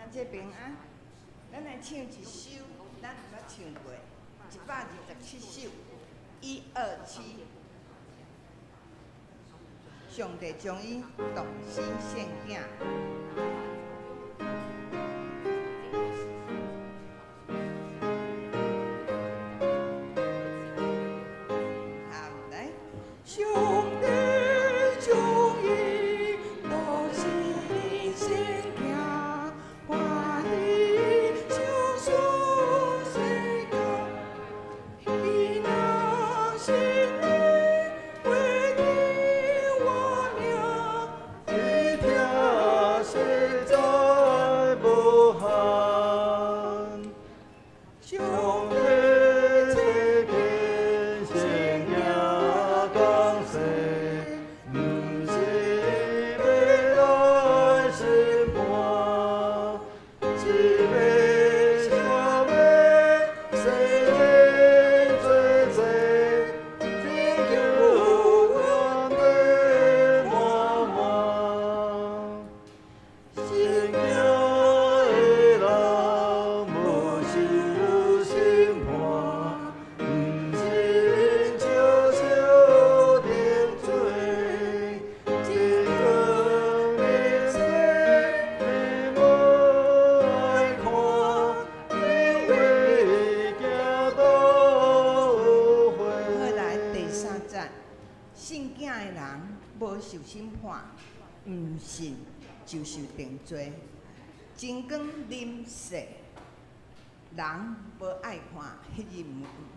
万节平安，咱来唱一首，咱有捌唱过127首，127。上帝将伊动身献囝。受审判，毋信就受定罪。真光临世，人无爱看，迄日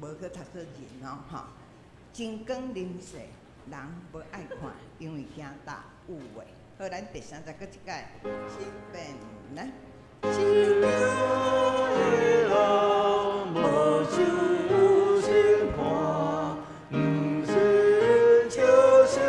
无去读册人哦，吼。真光临世，人无爱看，因为惊大误会。好，咱第30个一届，新变来。真光的人无受审判，毋信就受。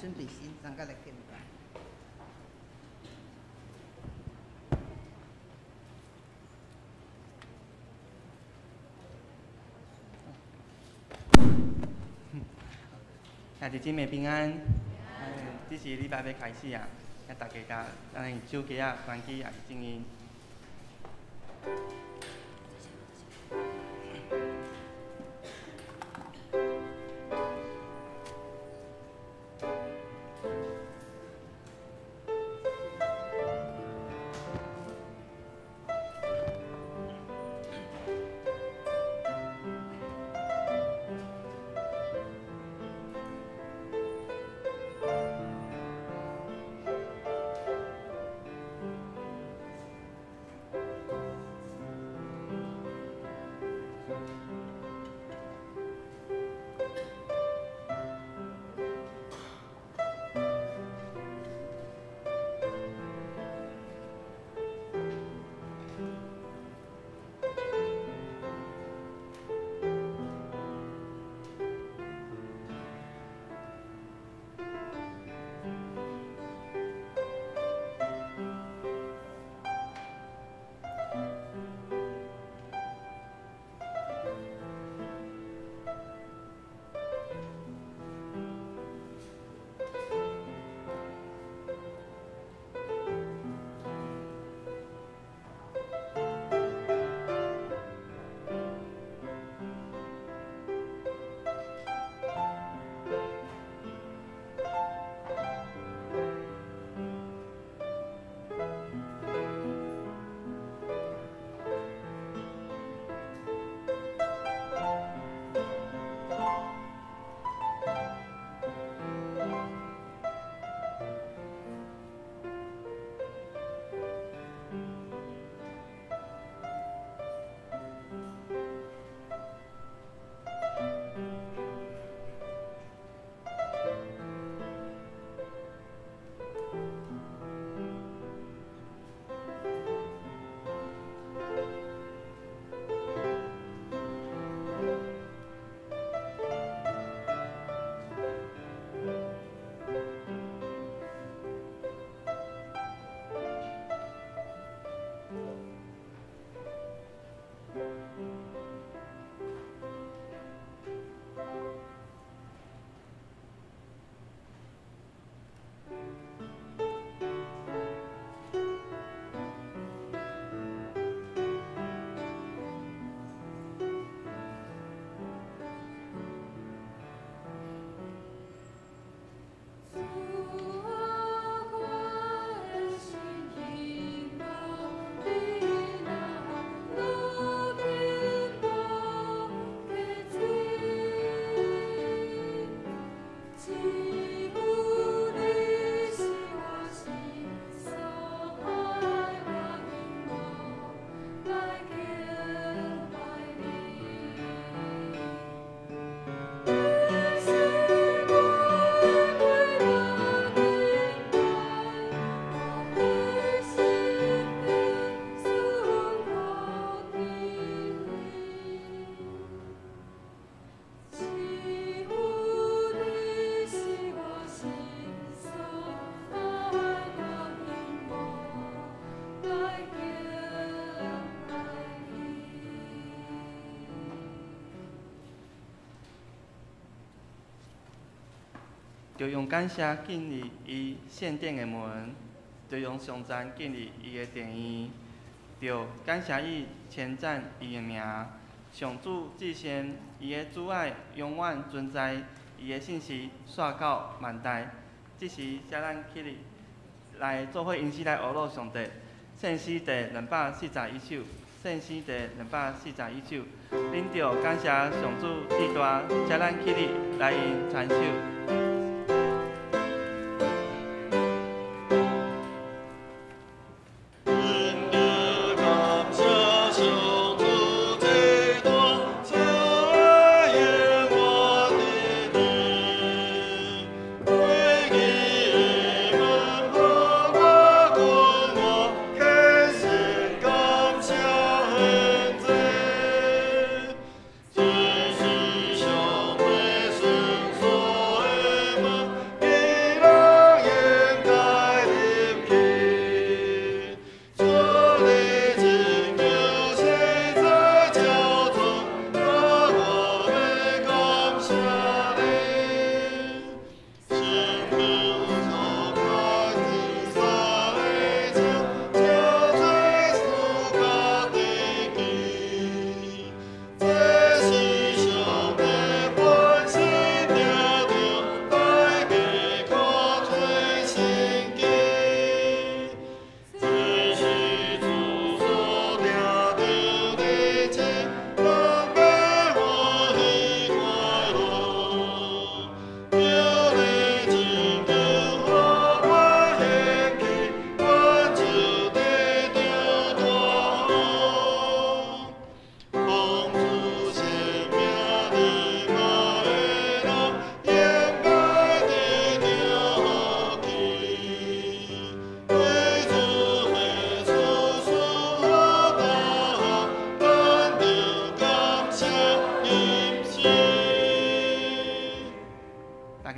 准备欣赏，甲来敬拜。兄弟姊妹平安，这是礼拜要开始啊，大家甲咱手机啊关机也是静音。就用感谢建立伊圣殿的门，就用上赞建立伊的殿院，就感谢伊称赞伊的名。上主至善，伊的主爱永远存在，伊的信息刷到万代。这时，请咱起立，来做伙吟诗来学乐上帝。圣诗第241首，圣诗第241首，恁着感谢上主至大，请咱起立来吟传首。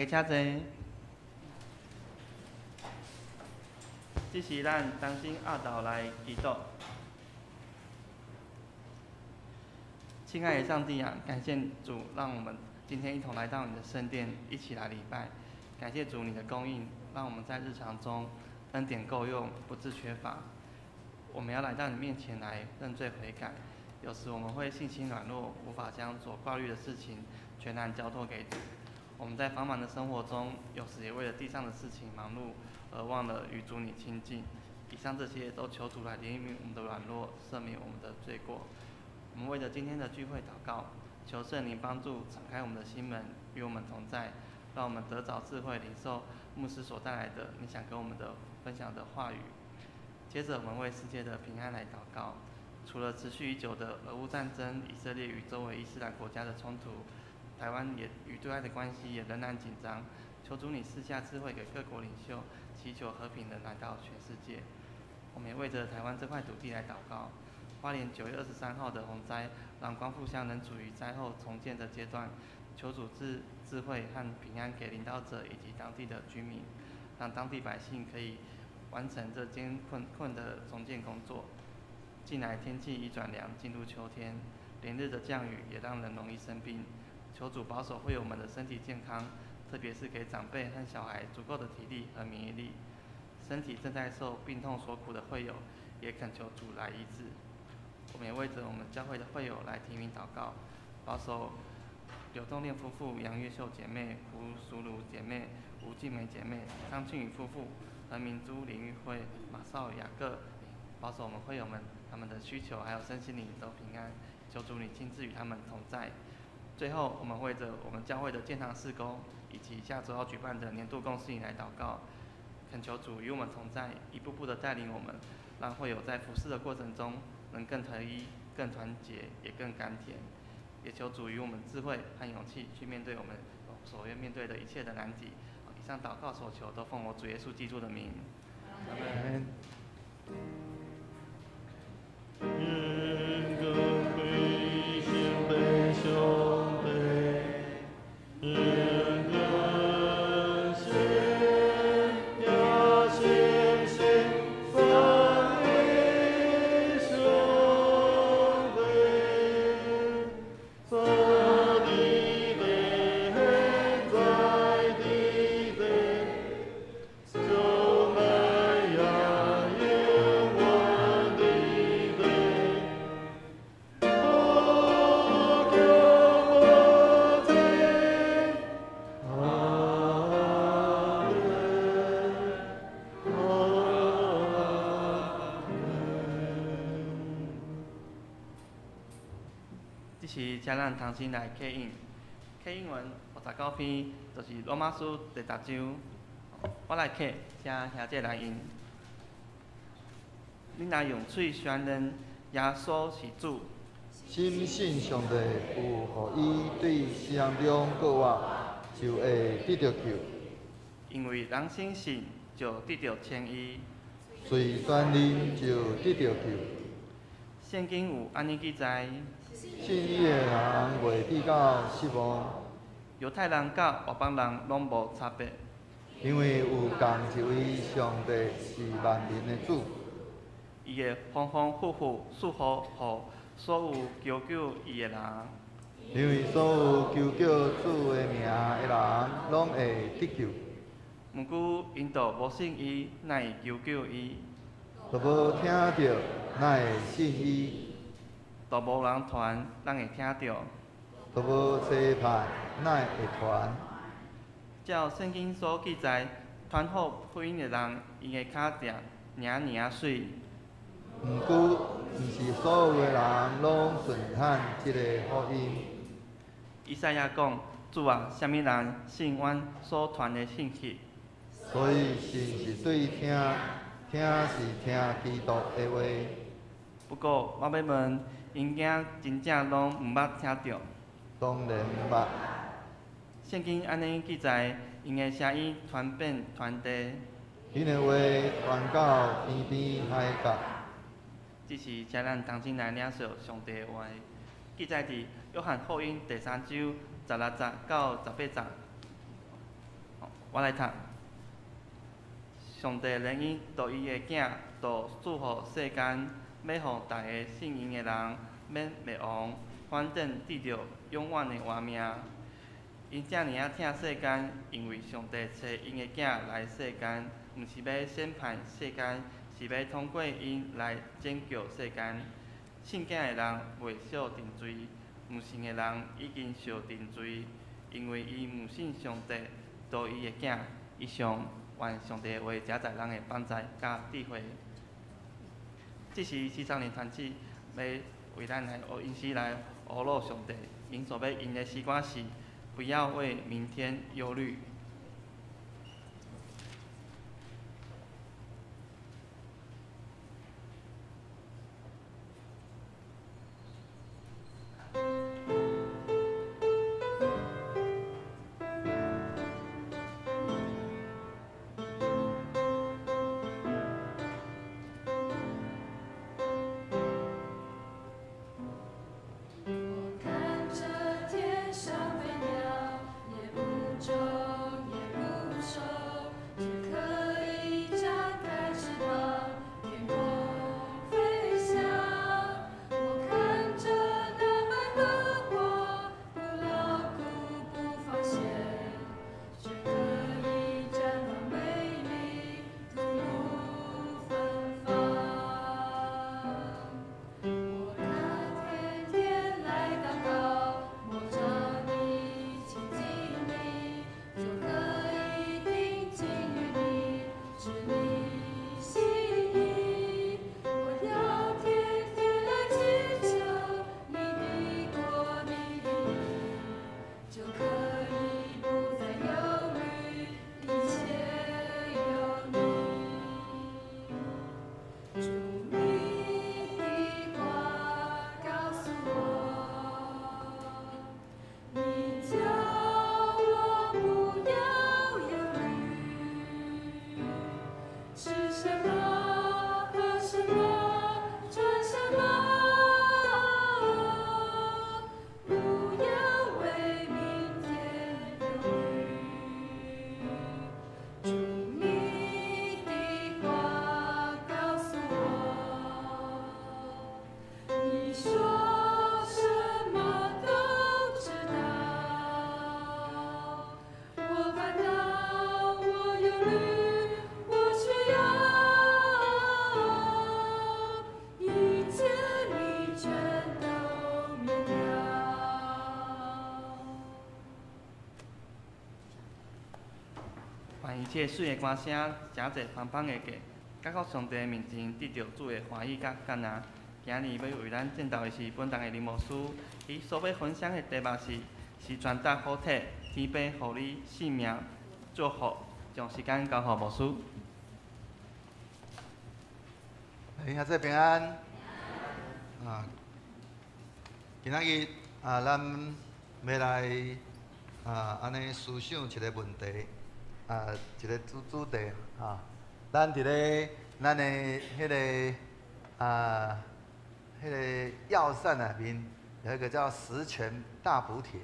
请坐。这是咱当心阿道来祈祷。亲爱的上帝啊，感谢主，让我们今天一同来到你的圣殿，一起来礼拜。感谢主你的供应，让我们在日常中恩典够用，不致缺乏。我们要来到你面前来认罪悔改。有时我们会信心软弱，无法将所挂虑的事情全然交托给主。我们在繁忙的生活中，有时也为了地上的事情忙碌，而忘了与主你亲近。以上这些都求主来怜悯我们的软弱，赦免我们的罪过。我们为了今天的聚会祷告，求圣灵帮助敞开我们的心门，与我们同在，让我们得着智慧，领受牧师所带来的你想跟我们的分享的话语。接着，我们为世界的平安来祷告。除了持续已久的俄乌战争，以色列与周围伊斯兰国家的冲突，台湾也与对外的关系也仍然紧张。求主你赐下智慧给各国领袖，祈求和平能来到全世界。我们也为着台湾这块土地来祷告。花莲9月23号的洪灾，让光复乡仍处于灾后重建的阶段。求主赐智慧和平安给领导者以及当地的居民，让当地百姓可以完成这艰困的重建工作。近来天气已转凉，进入秋天，连日的降雨也让人容易生病。求主保守会友们的身体健康，特别是给长辈和小孩足够的体力和免疫力。身体正在受病痛所苦的会友，也恳求主来医治。我们也为着我们教会的会友来提名祷告，保守柳洞恋夫妇、杨月秀姐妹、胡淑如姐妹、吴静梅姐妹、张庆宇夫妇、何明珠、林玉慧、马少雅各，保守我们会友们他们的需求还有身心灵都平安。求主你亲自与他们同在。最后，我们为着我们教会的建堂事工以及下周要举办的年度共事营来祷告，恳求主与我们同在，一步步的带领我们，让会友在服事的过程中能更合一、更团结，也更甘甜。也求主与我们智慧和勇气去面对我们所要面对的一切的难题。以上祷告所求都奉我主耶稣基督的名。阿门。在地的是请咱重新来刻印。刻印完59篇，就是罗马书第10章。我来刻，请兄姐来印。恁若用嘴宣认耶稣是主，深信上帝有互伊对世人中过活，就会得到救。因为人相信就得到称义，随宣认就得到救。圣经有安尼记载：信伊的人袂比较失望，犹太人甲外邦人拢无差别，因为有共一位上帝是万民的主。伊会丰丰富富赐福予所有求救伊的人。因为所有求叫主的名的人，拢会得救。毋过因都无信伊，哪会求救伊？都无听到，哪会信伊？都无人传，咱会听到。都无差派，哪会传？照圣经所记载，传好福音的人，伊的脚定领水。毋过，毋是所有的人拢顺坦即个福音。以赛亚讲：主啊，啥物人信阮所传的信息？所以信是对听，听是听基督的话。不过我要问，因囝真正拢毋捌听到？当然毋捌。圣经安尼记载，因的声音传遍全地。因的话传到天边海角。只是请咱重新来领受上帝的话，记载伫约翰福音第3章16节到18节。我来读。上帝怜悯独伊的囝，就祝福世间，要互大家信因的人免灭亡，反正得到永远的活命。因遮尔啊疼世间，因为上帝找因的囝来世间，毋是要审判世间，是要通过因来拯救世间。信囝的人袂受定罪，毋信的人已经受定罪，因为伊毋信上帝，独伊的囝。以上愿上帝的话加在人的帮助甲智慧。这是400年团契要为咱来因时来学乐上帝，因所要因的诗歌是不要为明天忧虑。一切水的歌声，诚济芳芳的歌，甲到上帝面前得到主的欢喜甲感恩。今日要为咱见到的是本堂的林牧师，伊所要分享的题目是传达好体，天父互你性命祝福，将时间交予牧师。兄弟平安。今仔日咱要来安尼思想一个问题，一个主题咱伫咧咱的迄个药膳内面有一个叫十全大补帖，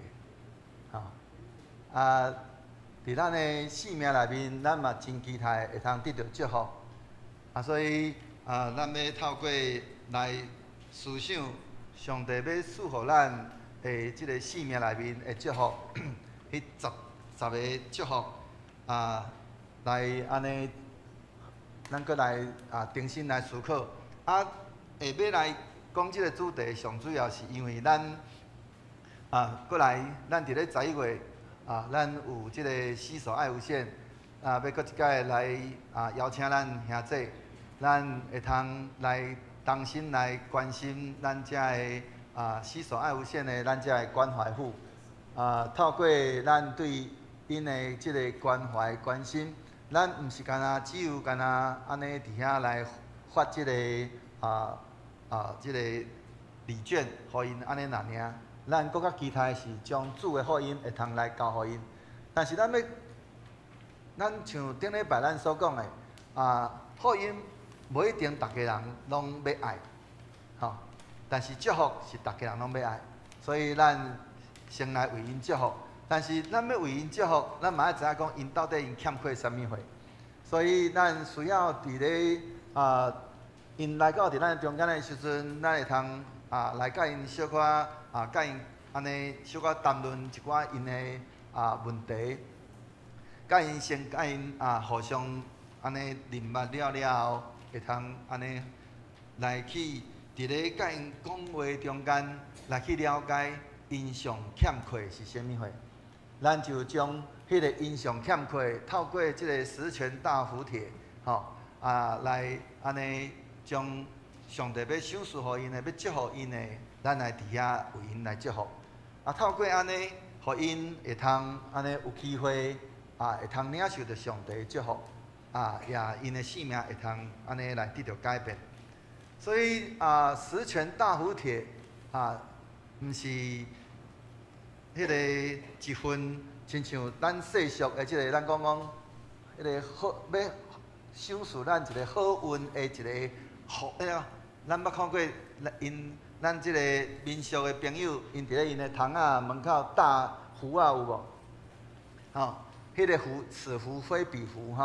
伫咱的性命内面，咱嘛真期待会通得到祝福，所以咱要透过来思想上帝要赐予咱的即个性命内面的祝福，迄十个祝福来安尼，咱搁来重新来思考。下要来讲即个主题，上主要是因为咱搁来咱伫咧11月咱有即个洗手爱无限要搁一届来邀请咱兄弟，咱会通来同心来关心咱遮的洗手爱无限的咱遮的关怀户，透过咱对因的即个关怀关心，咱毋是只有安尼伫遐来发即个即个礼券，互因安尼那尔。咱搁较期待是将主的福音会通来交互因。但是咱像顶礼拜咱所讲的福音无一定逐个人拢要爱，但是祝福是逐个人拢要爱，所以咱先来为因祝福。但是咱要为因祝福，咱嘛要知影讲因到底因欠缺啥物货，所以咱需要伫咧因来到伫咱中间的时阵，咱会通来甲因小可甲因安尼小可谈论一寡因的问题，甲因互相安尼认捌了后，会通安尼来去伫咧甲因讲话中间来去了解因上欠缺是啥物货，咱就将迄个因上欠缺透过即个十全大补帖，来安尼将上帝要赏赐互因的、要祝福因的，咱来伫遐为因来祝福。透过安尼，互因会通安尼有机会会通领受着上帝的祝福，也因的性命会通安尼来得到改变。所以十全大补帖毋是迄个一份，亲像咱世俗的即个，咱讲迄个好要赏赐咱一个好运的一个福。咱捌看过咱即个民俗的朋友，因伫咧因的窗门口搭符有无？迄个符此符非彼符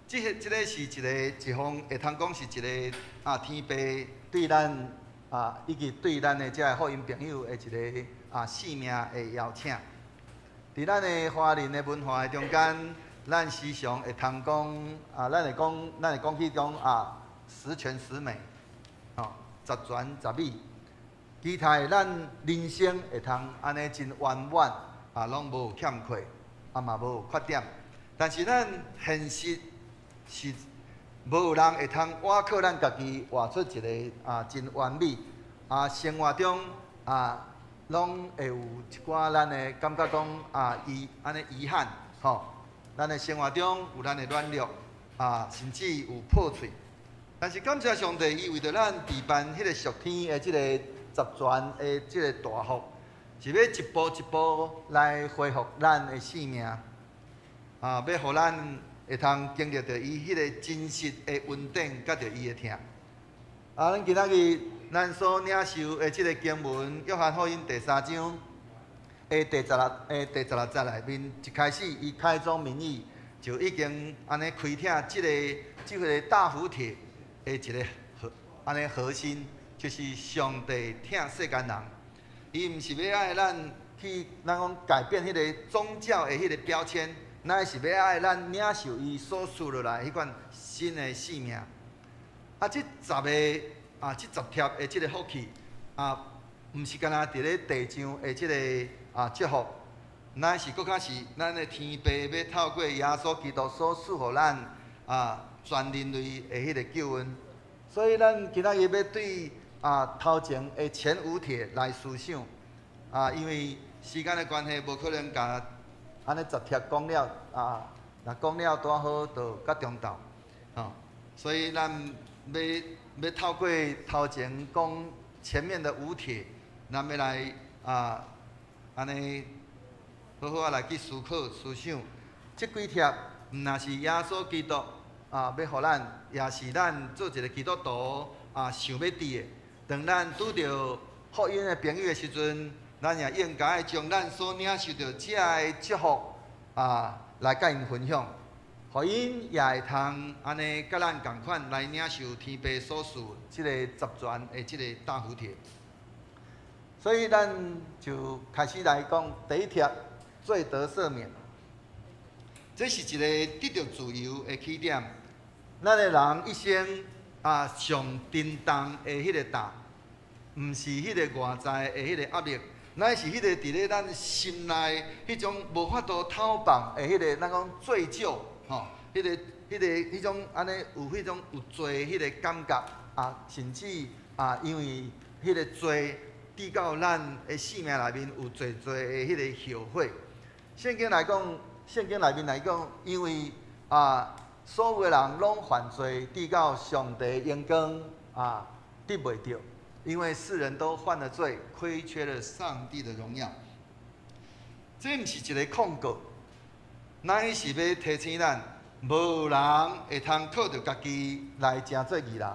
即个是一方会通讲是一个天父对咱以及对咱的遮福音朋友的一个性命的邀请。伫咱的华人的文化的中间，咱时常会通讲咱会讲起讲十全十美，十全十美，期待咱人生会通安尼真圆满，拢无欠缺，嘛无有缺点。但是咱现实是无有人会通倚靠咱家己活出一个真完美，生活中拢会有一寡咱的感觉讲安尼遗憾，咱的生活中有咱的软弱，甚至有破碎。但是感谢上帝，伊为着咱置办迄个属天的即个十全的即个大福，是要一步一步来恢复咱的性命，要互咱会通经历到伊迄个真实的稳定，甲着伊的疼。咱今仔日咱所领受的即个经文，约翰福音第3章的第16节内面，一开始伊开宗明义就已经安尼开闢即个大补帖的一个安尼核心，就是上帝疼世间人。伊毋是要爱咱讲改变迄个宗教的迄个标签，乃是要爱咱领受伊所赐落来迄款新的性命。即10贴的即个福气，毋是干那伫咧地上的即个祝福，乃是搁较是咱的天父要透过耶稣基督所赐予咱全人类的迄个救恩。所以咱今仔日要对头前的前五帖来思想因为时间的关系，无可能甲安尼10帖讲了若讲了拄好就到中昼所以咱要透过头前讲前面的五帖，咱要来安尼好好来去思考思想，这几帖毋若是耶稣基督要互咱，也是咱做一个基督徒想要知的。当咱拄着福音的朋友的时阵，咱也应该将咱所领受到这的祝福来甲因分享，互因也会通安尼甲咱共款来领受天父所赐即个十全的即个大福帖。所以咱就开始来讲第一帖，罪得赦免。这是一个得到自由的起点。咱的人一生上震动的迄个担，毋是迄个外在的迄个压力，乃是迄个伫咧咱心内迄种无法度透放的迄个咱讲罪疚迄种安尼有迄种有罪迄个感觉甚至因为迄个罪滴到咱的生命内面有侪的迄个后悔。圣经内面来讲，因为所有的人拢犯罪，滴到上帝阳光得袂到，因为世人都犯了罪，亏缺了上帝的荣耀。这毋是一个控告，乃是要提醒咱，无人会通靠着家己来成做义人。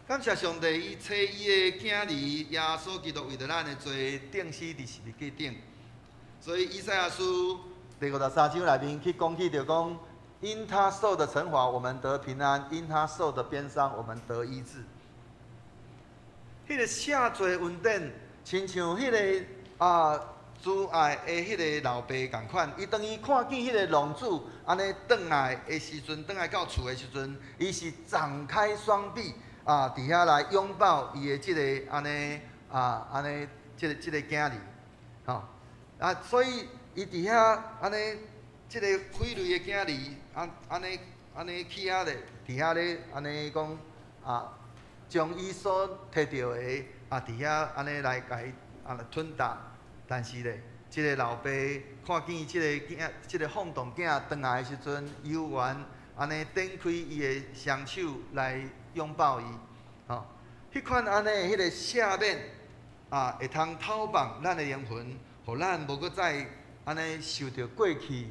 感谢上帝，伊找伊的囝儿耶稣基督为着咱的罪钉死伫十字架顶。所以以赛亚书第53章内面去讲起着讲，因他受的惩罚，我们得平安；因他受的鞭伤，我们得医治。迄个赦罪恩典，亲像迄个主爱的迄个老爸共款，伊当伊看见迄个浪子安尼转来的时阵，转来到厝的时阵，伊是张开双臂伫遐来拥抱伊的即个安尼即个囝儿所以伊伫遐安尼。即个傀儡的囝儿，安尼起遐咧，伫遐咧，安尼讲将伊所摕到的伫遐安尼来甲伊吞啖。但是咧，即个老爸看见即个放荡囝转来的时阵，悠然安尼展开伊的双手来拥抱伊。迄款安尼迄个赦免会通透放咱的灵魂，互咱无搁再安尼受到过去。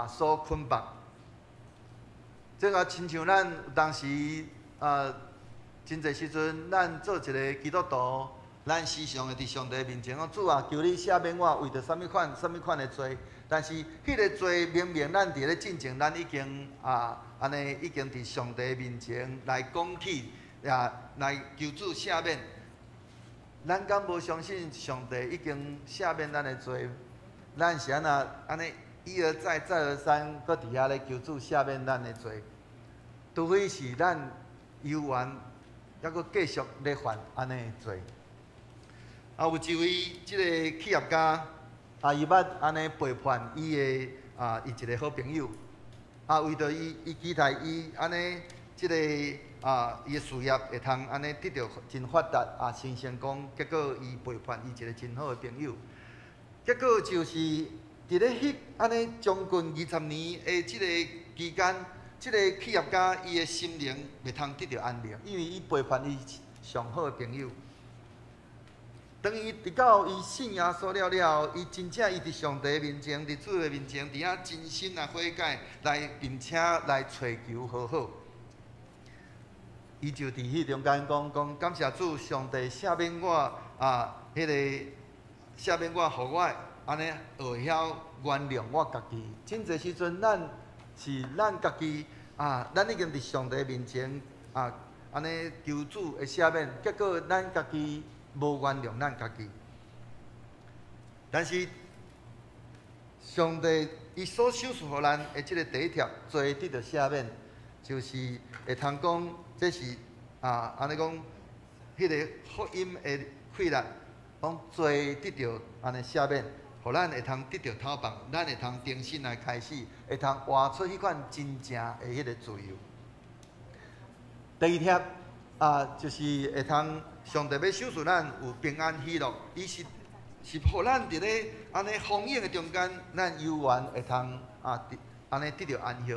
所捆绑，这个亲像咱有当时真侪时阵，咱做一个基督徒，咱时常会伫上帝面前讲：主啊，求你赦免我为着什么款的罪。但是迄个罪明明咱伫咧进前，咱已经安尼已经伫上帝面前来讲起，来求主赦免。咱敢无相信上帝已经赦免咱的罪？咱是安尼？一而再，再而三，搁伫遐咧求主赦免咱的罪，除非是咱犹原还搁继续咧犯安尼的罪。有一位即个企业家，伊捌安尼背叛伊的伊一个好朋友，为着伊期待伊安尼即个伊的事业会通安尼得到真发达真成功，结果伊背叛伊一个真好的朋友，结果就是。伫咧安尼将近20年的即个期间，即个企业家伊的心灵袂通得到安宁，因为伊背叛伊上好的朋友。当伊直到伊信耶稣了，伊真正伊伫上帝面前，伫主的面前，伫遐真心来悔改，并且来找求和好。伊就伫迄中间讲感谢主，上帝赦免我迄个赦免我，互我。安尼会晓原谅我家己。真侪时阵，咱家己咱已经伫上帝面前安尼求主的赦免，结果咱家己无原谅咱家己。但是上帝伊所赏赐予咱的即个第一条，罪得到赦免，就是会通讲，这是安尼讲，迄个福音的溃烂，讲罪得到安尼赦免。互咱会通得到透放，咱会通重新来开始，会通活出迄款真正的迄个自由。第二贴就是会通上帝要赏赐咱有平安喜乐，伊是互咱伫咧安尼风影的中间，咱悠然会通安尼得到安息。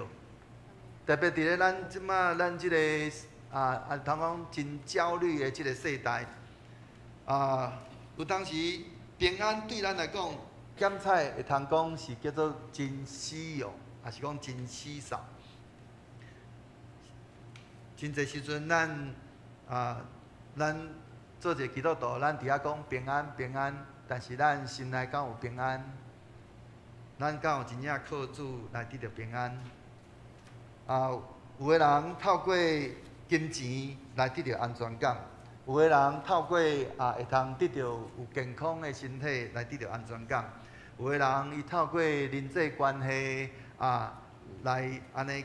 特别伫咧咱即马咱即个通讲真焦虑的即个世代，有当时平安对咱来讲，检采会通讲是叫做真稀有，还是讲真稀少？真侪时阵，咱做一个基督徒，咱伫遐讲平安平安，但是咱心内敢有平安？咱敢有真正靠主来得到平安？有的人透过金钱来得到安全感，有的人透过会通得到有健康的身体来得到安全感，有的人伊透过人际关系来安尼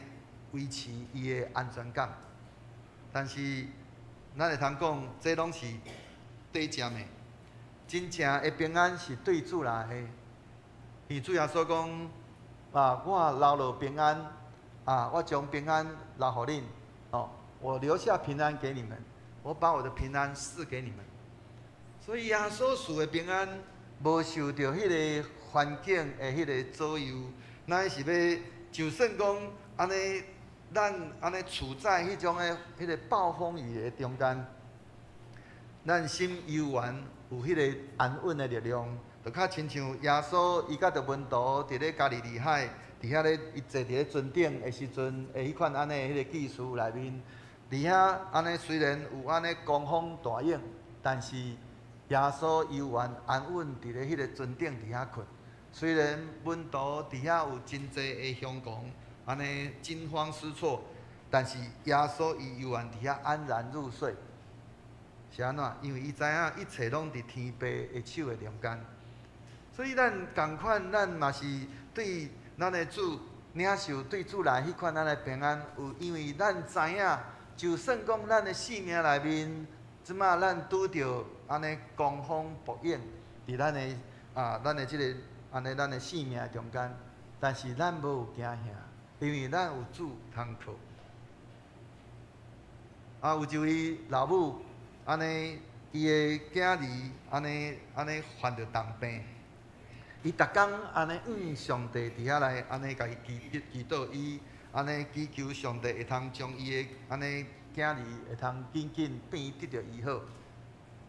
维持伊的安全感。但是咱会通讲，这拢是短暂的，真正的平安是对主来的。伊主耶稣讲我留落平安。我将平安留互恁，我留下平安给你们，我把我的平安赐给你们。所以耶稣赐的平安，无受到迄个环境的迄个左右，咱是要就算讲安尼，咱安尼处在迄种的迄个暴风雨的中间，咱心悠然有迄个安稳的力量，就较亲像耶稣伊甲着门徒伫咧加利利海。伫遐咧，伊坐伫咧船顶的时阵，迄款安尼迄个技术内面，伫遐安尼虽然有安尼狂风大影，但是耶稣悠然安稳伫咧迄个船顶伫遐困。虽然门徒伫遐有真济的惶恐，安尼惊慌失措，但是耶稣伊悠然伫遐安然入睡。是安怎？因为伊知影一切拢伫天父的手的中间。所以咱共款，咱嘛是对。咱的主领受对主来迄款咱的平安，有因为咱知影，就算讲咱的性命内面，即马咱拄着安尼狂风暴影，伫咱的咱的即个安尼咱的性命中间，但是咱无有惊吓，因为咱有主通靠。有一位老母，安尼伊的囝儿安尼患着重病。伊逐工安尼上帝伫遐来安尼甲伊祈祷，伊安尼祈求上帝会通将伊的安尼囝儿会通紧紧变得到医好。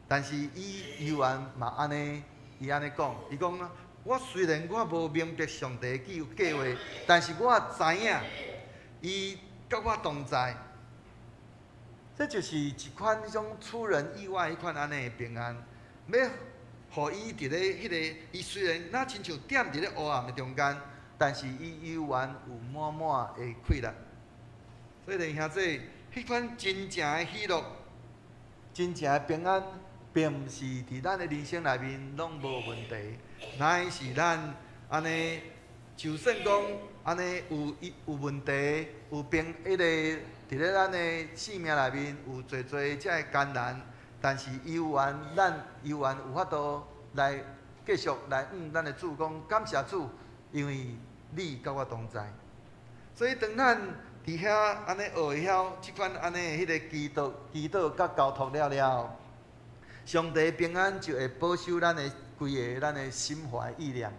但是伊悠然嘛安尼，伊安尼讲，伊讲我虽然我无明白上帝的计划，但是我知影伊甲我同在。这就是一款迄种出人意外迄款安尼的平安，要。互伊伫咧迄个，伊虽然那亲像踮伫咧黑暗的中间，但是伊悠然有满满的快乐。所以弟兄姊，迄款真正的喜乐、真正的平安，并毋是伫咱的人生内面拢无问题，乃是咱安尼，就算讲安尼有问题、有迄个伫咧咱的生命内面有侪侪遮的艰难。但是咱悠然有法度来继续来咱的主讲感谢主，因为你甲我同在。所以当咱伫遐安尼学会晓即款安尼迄个祈祷甲交托了，上帝平安就会保守咱的规个咱的心怀意念。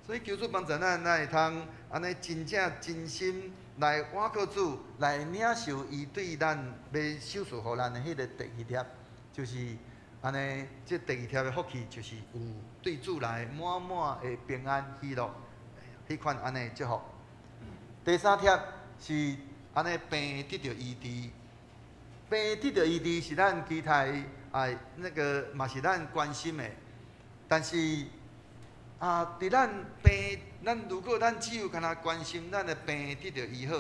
所以求主帮助咱会通安尼真正真心来倚靠主，来领受伊对咱要赏赐互咱的迄个第二贴。就是安尼，这第二条的福气就是有对主来满满的平安喜乐，迄款安尼祝福。第三贴是安尼病得到医治，病得到医治是咱期待那个嘛是咱关心的，但是伫咱病，如果咱只有干那关心咱的病得到医好，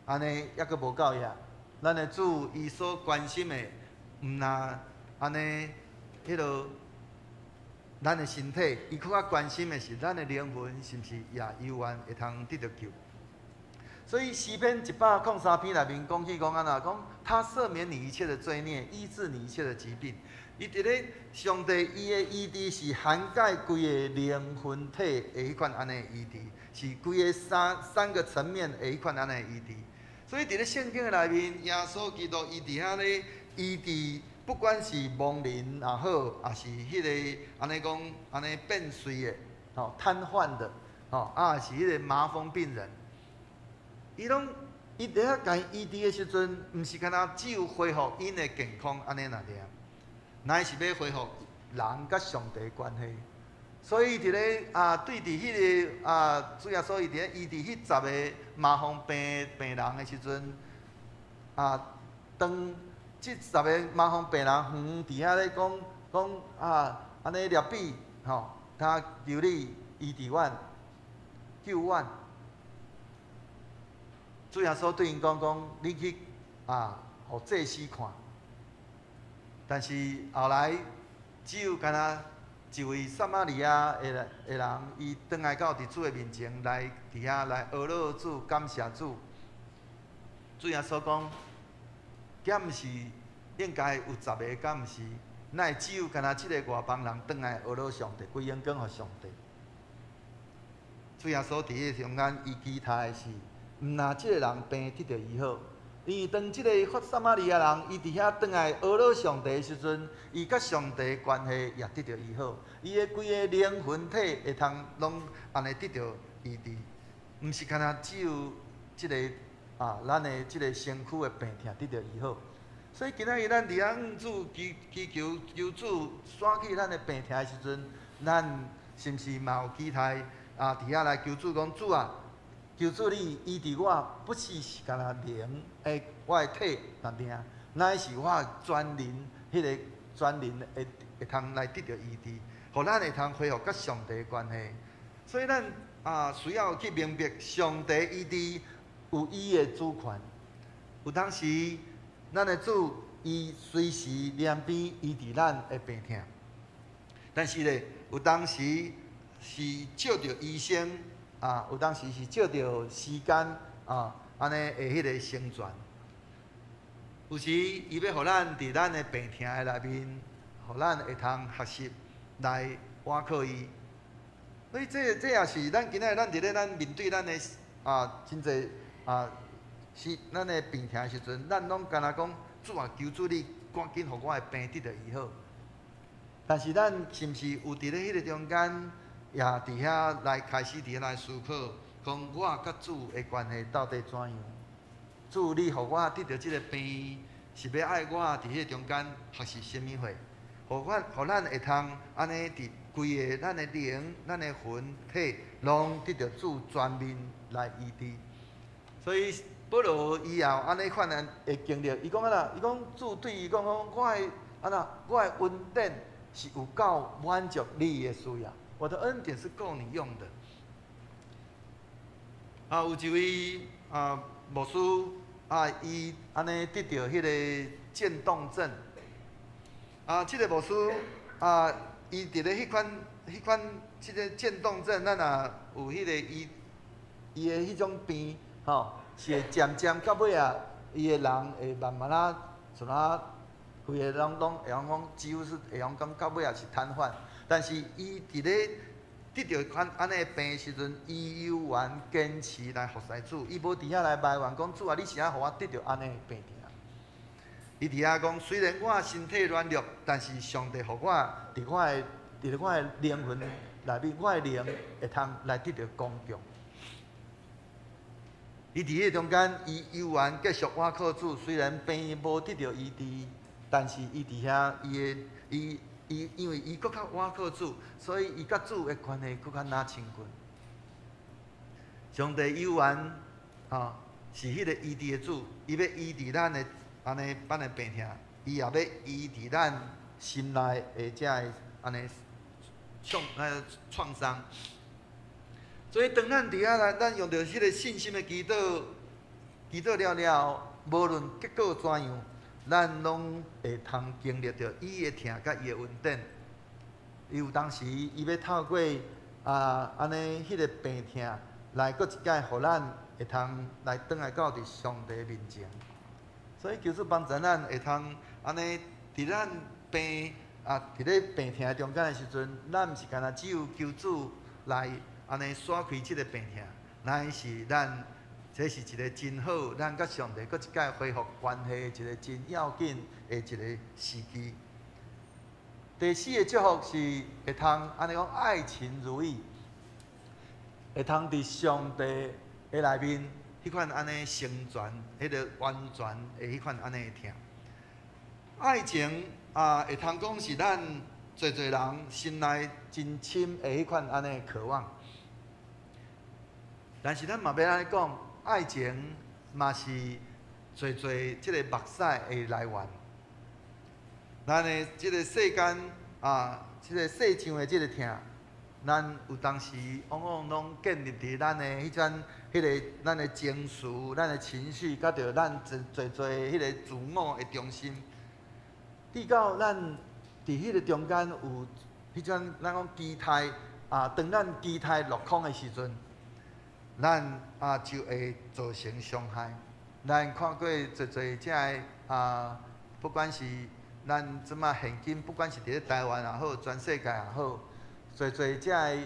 安尼抑阁无够呀。咱的主伊所关心的。毋那安尼，迄落咱的身体，伊更较关心的是咱的灵魂是毋是也悠然会通得到救。所以诗篇103篇内面讲起讲安怎讲，他赦免你一切的罪孽，医治你一切的疾病。伊伫咧上帝伊的医治是涵盖规个灵魂体的迄款安尼医治，是规个三个层面的迄款安尼医治。所以伫咧圣经的内面，耶稣基督伊伫遐咧医治，不管是亡灵也好，也是迄个安尼讲安尼变衰的，吼瘫痪的，吼也是迄个麻风病人，伊伫遐甲伊医治的时阵，毋是干那只有恢复因的健康安尼那尔，乃是要恢复人甲上帝的关系。所以伫咧对伫迄个主要所以伫咧医治迄10个麻风病人的时阵，当即10个麻风病人伫遐咧讲安尼立比吼，他求你医治阮、救阮。主耶稣对因讲，你去互祭司看。但是后来只有干那一位撒玛利亚的人，伊转来到伫主的面前来伫遐来阿乐主感谢主。主耶稣讲，敢毋是应该有10个，敢毋是？乃只有干那即个外邦人转来阿乐上帝，归荣光互上帝。主耶稣伫迄中间，伊期待的是，毋若即个人病得到医好。因为当即个撒玛利亚人，伊伫遐转来阿乐上帝的时阵，伊甲上帝的关系也得到医好，伊的规个灵魂体会通拢安尼得到医治，毋是干那只有即个咱的即个身躯的病痛得到医好。所以今仔日咱伫遐主祈求主刷去咱的病痛的时阵，咱是毋是嘛有期待伫遐来求主讲主啊？求主你医治我，不是干那灵我的体那病，乃是我全灵迄个全灵会通来得到医治，互咱会通恢复甲上帝的关系。所以咱需要去明白上帝医治有伊的主权。有当时咱的主伊随时两边医治咱的病痛，但是咧有当时是借着医生。有当时是借着时间安尼会迄个成全。有时伊要互咱伫咱的病痛的内面，互咱会通学习来倚靠伊。所以这也是咱今仔日咱伫咧咱面对咱的真济是咱的病痛的时阵，咱拢干那讲主啊，求主你赶紧互我的病得到医好。但是咱是毋是有伫咧迄个中间？也伫遐来开始伫遐来思考，讲我甲主的关系到底怎样？主，你互我得到即个病，是要爱我伫迄个中间学习甚物货？互咱会通安尼伫规个咱的灵、咱的魂体，拢得到主全面来医治。所以保罗以后安尼款会经历，伊讲啦，伊讲主对伊讲我的恩典是有够满足你的需要。我的恩典是够你用的。有一位牧师伊安尼得到迄个渐冻症。即个牧师伊伫咧迄款即个渐冻症，咱若有迄个伊的迄种病是会渐渐到尾伊的人会慢慢像规个拢会讲几乎是会讲到尾是瘫痪。但是伊伫咧得到款安尼病的时阵，伊有缘坚持来服侍主，伊无伫遐来埋怨讲主啊，你是啊，互我得到安尼的病痛。伊伫遐讲，虽然我身体软弱，但是上帝互我伫我的灵魂内面，我的灵会通来得到光强。伊伫迄中间，伊有缘继续倚靠主，虽然病无得到医治，但是伊伫遐，因为伊搁较倚靠主，所以伊甲主的关系搁较拉亲近。上帝有缘是迄个医治的主，伊要医治咱的安尼版的病痛，伊也要医治咱心内的遮个安尼创伤。所以当咱伫遐来，咱用着迄个信心的祈祷了，无论结果怎样。咱拢会通经历着伊的疼甲伊的恩典。伊有当时伊要透过安尼迄个病痛来搁一摆，互咱会通来转来到伫上帝面前。所以求主帮助咱会通安尼伫咱病伫咧病痛中间的时阵，咱毋是干那只有求主来安尼刷开即个病痛，乃是咱这是一个真好，咱甲上帝搁一摆恢复关系的一个真要紧的一个时机。第四个祝福是会通安尼讲爱情如意，会通伫上帝的内面迄款安尼成全、迄个完全的迄款安尼的疼。爱情会通讲是咱侪人心内真深的迄款安尼渴望。但是咱嘛要安尼讲，爱情嘛是侪即个目屎的来源。咱的即个世间即个世上的即个疼，咱有当时往往拢建立伫咱的迄种、迄个咱的情绪、咱的情绪，甲着咱侪迄个自我的中心。直到咱伫迄个中间有迄种咱讲期待当咱期待落空的时阵，咱就会造成伤害。咱看过侪遮个不管是咱即马现今，不管是伫咧台湾也好，全世界也好，侪遮个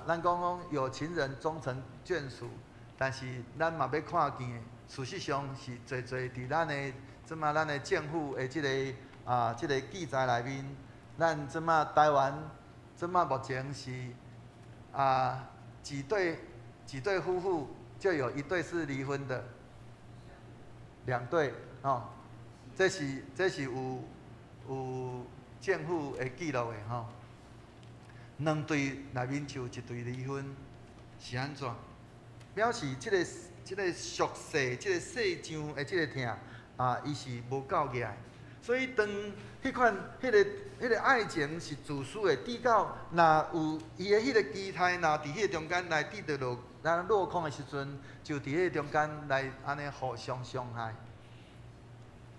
咱讲有情人终成眷属，但是咱嘛要看见的，事实上是侪伫咱的即马咱的政府的即个即个记载内面，咱即马台湾即马目前是几对夫妇就有一对是离婚的，2对这是有政府的记录的2对内面就1对离婚，是安怎？表示即个俗世、即个世上的即个疼伊是无够硬。所以当迄款迄个爱情是自私的，直到若有伊的迄个期待，若伫迄个中间来跌到咱落空的时阵，就伫迄个中间来安尼互相伤害。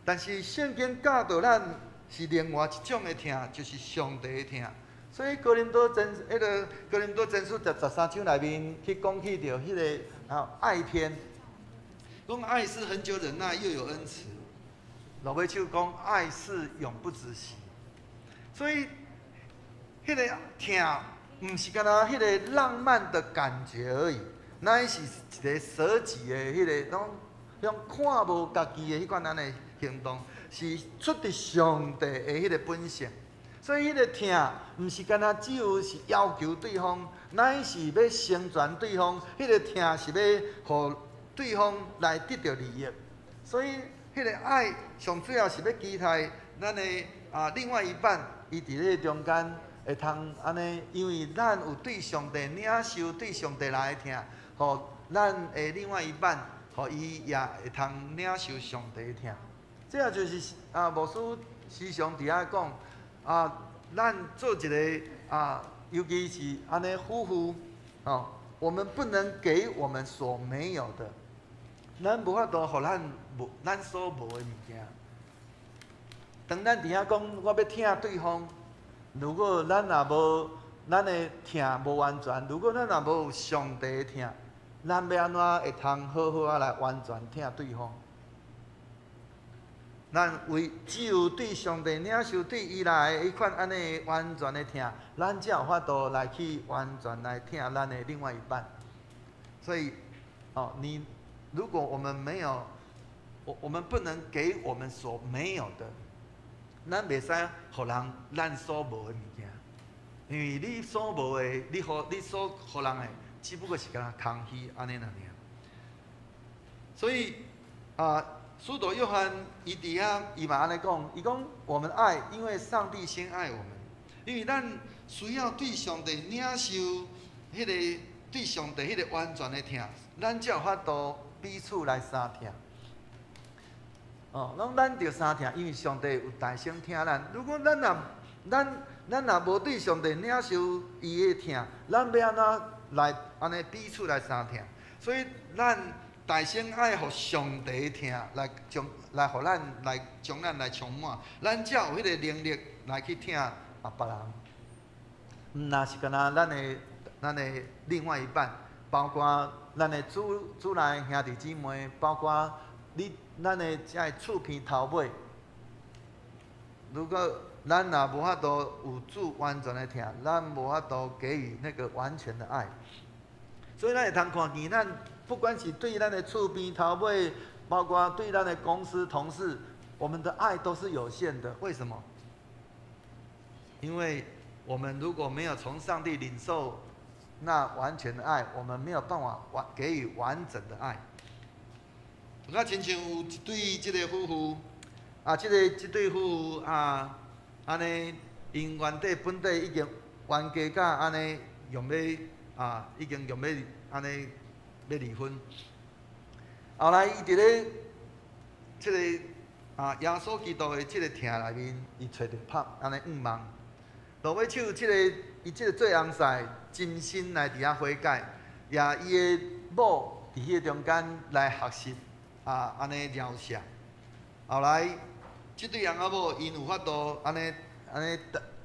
但是圣经教导咱是另外一种的疼，就是上帝的疼。所以哥林多前书13章内面去讲起着迄个爱篇，讲爱是恒久忍耐，又有恩慈。老尾就讲爱是永不止息。所以迄个疼，毋是干那迄个浪漫的感觉而已，乃是一个舍己的迄个种看无家己的迄款安尼行动，是出自上帝的迄个本性。所以迄个疼，毋是干那只有是要求对方，乃是要成全对方。迄个疼是要互对方来得到利益。所以迄个爱上最后是要期待咱的另外一半，伊伫咧中间会通安尼，因为咱有对上帝领受、对上帝来的疼，互咱的另外一半，互伊也会通领受上帝的疼。这也就是牧师时常伫遐讲咱做一个尤其是安尼夫妇我们不能给我们所没有的，咱无法度互咱所无的物件。当咱伫遐讲我要疼对方，如果咱若无咱的疼无完全，如果咱若无有上帝的疼，咱要安怎会通好好来完全疼对方？咱只有对上帝领受对伊来的迄款安尼完全的疼，咱才有法度来去完全来疼咱的另外一半。所以如果我们没有，我们不能给我们所没有的，咱袂使互人咱所无的物件，因为你所无的，你所互人的，只不过是干空虚安尼尔。所以使徒约翰伊伫遐伊嘛安尼讲，伊讲我们爱，因为上帝先爱我们，因为咱需要对上帝领受迄个对上帝迄个完全的疼，咱才有法度彼此来相疼。拢咱着相疼，因为上帝有大声疼咱。如果咱若无对上帝领受伊的疼，咱要安怎来安尼彼此来相疼？所以咱大声爱互上帝的疼，来互咱来将咱来充满，咱才有迄个能力来去疼别人。若是干那咱的另外一半，包括咱的主内兄弟姊妹，包括咱的遮厝边头尾，如果咱若无法度有主完全的疼，咱无法度给予那个完全的爱。所以咱会通看见，咱不管是对咱的厝边头尾，包括对咱的公司同事，我们的爱都是有限的。为什么？因为我们如果没有从上帝领受那完全的爱，我们没有办法给予完整的爱。我亲像有一对这个夫妇，这对夫妇安尼因原底本地已经冤家甲安尼用要已经用要安尼要离婚。后来伊伫咧这个耶稣基督的这个厅内面，伊找着安尼梦，落尾手伊这个做翁婿真心来伫遐悔改，也伊的某伫迄中间来学习安尼疗舍。后来这对翁仔某因有法度安尼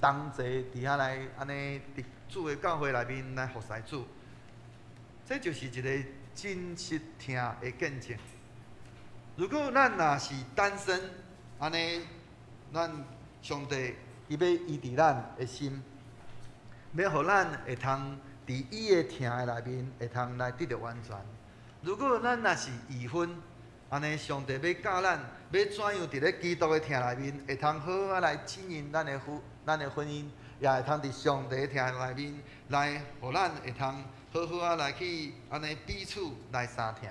同齐伫遐来安尼伫主的教会内面来服侍主，这就是一个真实听的见证。如果咱若是单身，安尼咱上帝伊要医治咱的心，要互咱会通伫伊的听的内面会通来得到完全。如果咱若是已婚，安尼上帝要教咱要怎样伫咧基督的听内面会通好好来经营咱的婚姻，也会通伫上帝的听内面来，互咱会通好好来去安尼彼此来相听。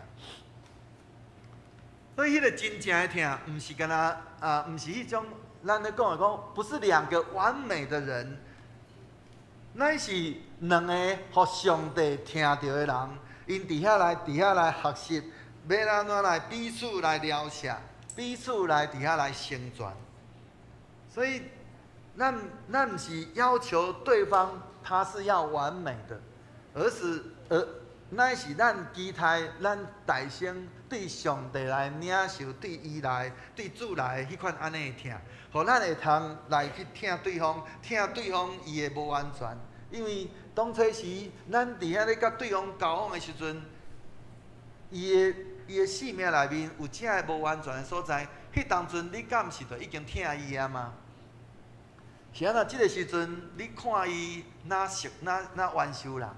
所以，迄个真正的听，毋是干那毋是迄种咱咧讲的讲，不是两个完美的人，乃是两个互上帝听到的人，因伫遐来学习，要安怎来彼此来疗舍，彼此来伫遐来成全。所以，咱毋是要求对方他是要完美的，乃是咱期待咱大声对上帝来领受，对伊来对主来迄款安尼的听，互咱会通来去听对方伊的无完全。因为当初时咱伫遐咧甲对方交往的时阵，伊的性命内面有正的无完全的所在，迄当阵你敢毋是就已经听伊啊嘛？是安那？即个时阵你看伊哪完修人？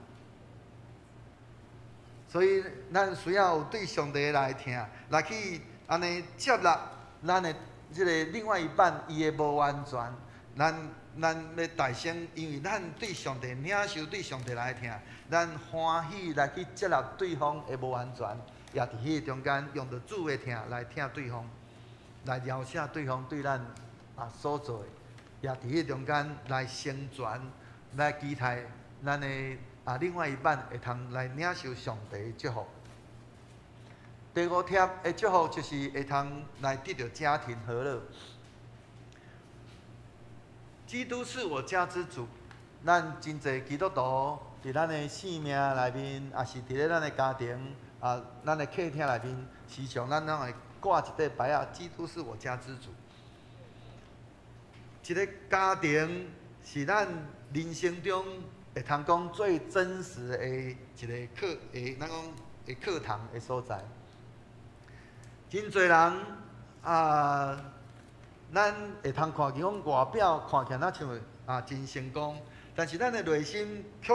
所以，咱需要对上帝来听，来去安尼接纳咱的这个另外一半伊的无完全，咱要大声，因为咱对上帝领受，对上帝来听，咱欢喜来去接纳对方的无完全，也伫迄中间用着主的听来听对方，来了解对方对咱所做的，也伫迄中间来成全，来期待咱的。另外一半会通来领受上帝的祝福。第五贴的祝福就是会通来得到家庭和乐。基督是我家之主，咱真侪基督徒伫咱的性命内面，也是伫咧咱的家庭咱的客厅内面，时常咱拢会挂一块牌基督是我家之主。一个家庭是咱人生中。会通讲最真实的一个咱讲的课堂的所在。真侪人咱会通看见讲外表看起来咱像真成功，但是咱的内心却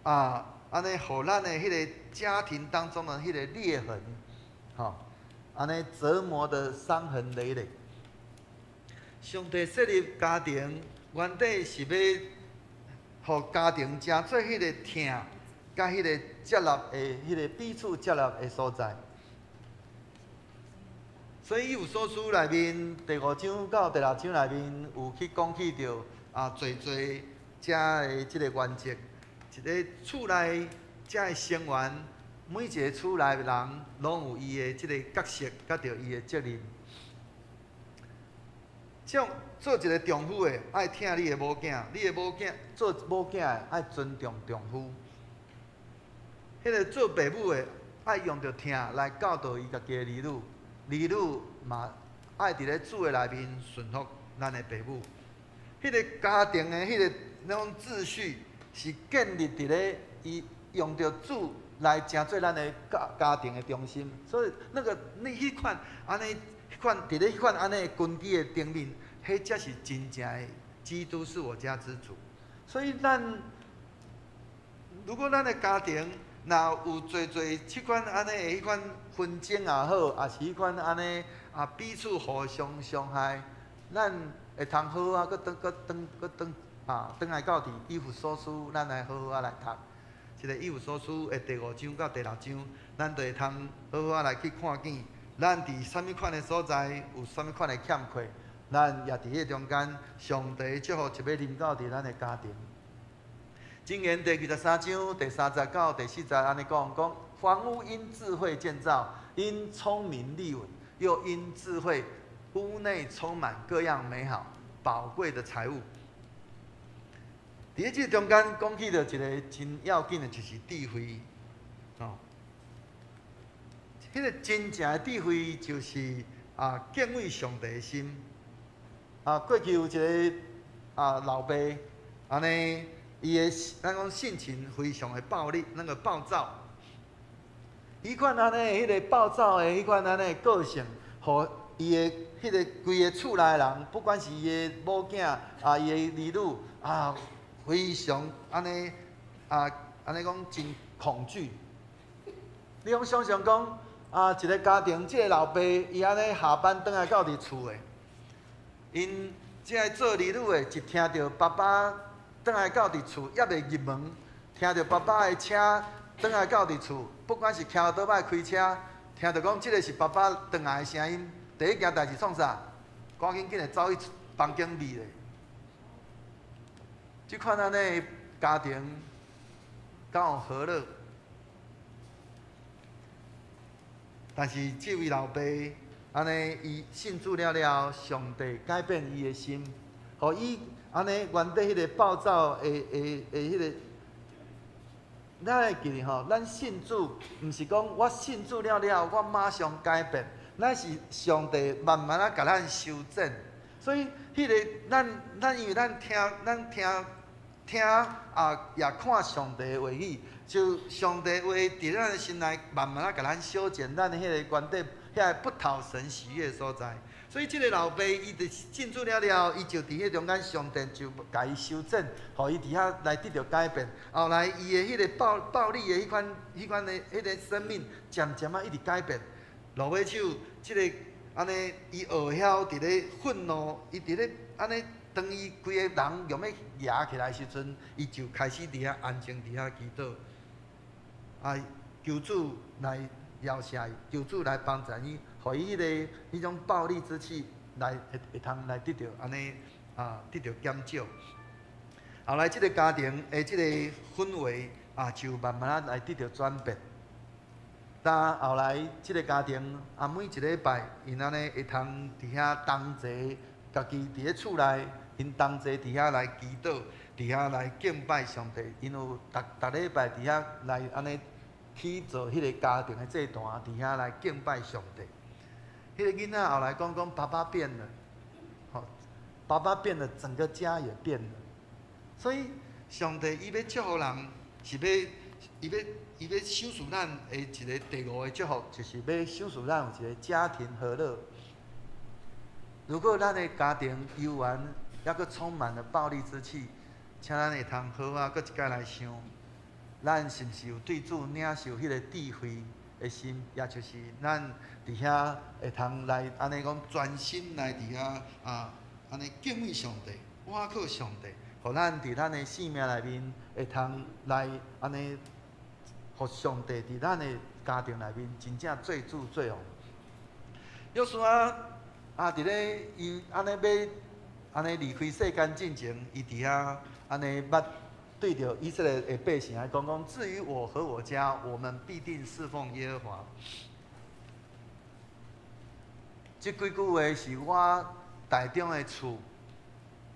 安尼，互咱的迄个家庭当中的迄个裂痕，安尼折磨的伤痕累累。上帝设立家庭，原底是要。互家庭成做迄个听，甲迄个接纳的、迄个彼此接纳的所在。所以，有所书内面第5章到第6章内面有去讲起着侪遮的即个原则，一个厝内遮的成员，每一个厝内的人拢有伊的即个角色，甲着伊的责任。像做一个丈夫的，爱听你的某囝；你的某囝做某囝的，爱尊重丈夫。迄个做爸母的，爱用着听来教导伊家己的儿女，儿女嘛爱伫咧主的内面顺服咱的爸母。迄个家庭的迄个那种秩序，是建立伫咧伊用着主来成做咱的家庭的中心。所以你迄款安尼。伫咧迄款安尼的根基的顶面，迄才是真正的基督是我家之主。所以如果咱的家庭若有即款安尼的迄款纷争也好，也是迄款安尼彼此互相伤害，咱会通好好啊，转来到伫以弗所书，咱来好好啊来读。一个以弗所书的第5章到第6章，咱就会通好好啊来去看见，咱伫啥物款的所在有啥物款的欠缺，咱也伫迄中间，上帝祝福就要临到伫咱的家庭。箴言第23章第30到第40安尼讲，房屋因智慧建造，因聪明立稳，又因智慧，屋内充满各样美好、宝贵的财物。伫即中间讲起着一个真要紧的，就是智慧。迄个真正的智慧就是敬畏上帝的心。过去有一个老爸，安尼伊的咱讲性情非常的暴力，那个暴躁。迄款安尼迄个暴躁的迄款安尼个性，互伊的迄个规个厝内的人，不管是伊的某囝伊的儿女非常安尼讲真恐惧。你讲想象讲一个家庭，即个老爸伊安尼下班转来到伫厝的，因即个做儿女的，一听到爸爸转来到伫厝，还袂入门，听到爸爸的车转来到伫厝，不管是徛倒摆开车，听到讲即个是爸爸转来的声音，第一件代志创啥？赶紧的走去房间里咧。即款安尼家庭，敢有和乐？但是这位老爸，安尼伊信主了，上帝改变伊的心，互伊安尼原底迄个暴躁的迄个，咱会记吼，咱信主，毋是讲我信主了，我马上改变，咱是上帝慢慢甲咱修正。所以迄个咱因为咱听也看上帝的话语，就上帝话伫咱的心内慢慢甲咱修剪咱的迄个原底遐不讨神喜悦的所在。所以即个老爸伊就进驻了，伊就伫迄中间，上帝就甲伊修正，互伊伫遐来得到改变。后来伊的迄个暴力的迄款的迄个生命，渐渐一直改变。落尾手即个安尼，伊学晓伫咧愤怒，伊伫咧安尼。当伊规个人用要压起来时阵，伊就开始伫遐安静伫遐祈祷，求主来饶赦伊，求主来帮助伊，互伊迄种暴力之气来会通来得到安尼得到减少。后来即个家庭的即个氛围就慢慢来得到转变。但后来即个家庭每一礼拜，因安尼会通伫遐同齐，家己伫咧厝内。因同齐伫遐来祈祷，伫遐来敬拜上帝。因有逐礼拜伫遐来安尼去做迄个家庭的这段，伫遐来敬拜上帝。迄个囡仔后来讲爸爸变了，爸爸变了，整个家也变了。所以上帝伊要祝福人，是伊要享受咱的一个第5个祝福，就是要享受咱有一个家庭和乐。如果咱的家庭悠然，还佫充满了暴力之气，请咱会通好佫一摆来想，咱是毋是有对主领受迄个智慧的心，也就是咱伫遐会通来安尼讲专心来伫遐安尼敬畏上帝，倚靠上帝，互咱伫咱的生命内面会通来安尼，互上帝伫咱的家庭内面真正做主做王。约书亚伫咧伊安尼要。安尼离开世间进前，伊伫遐安尼捌对着以色列的百姓来讲，至于我和我家，我们必定侍奉耶和华。这几句话是我台中的厝，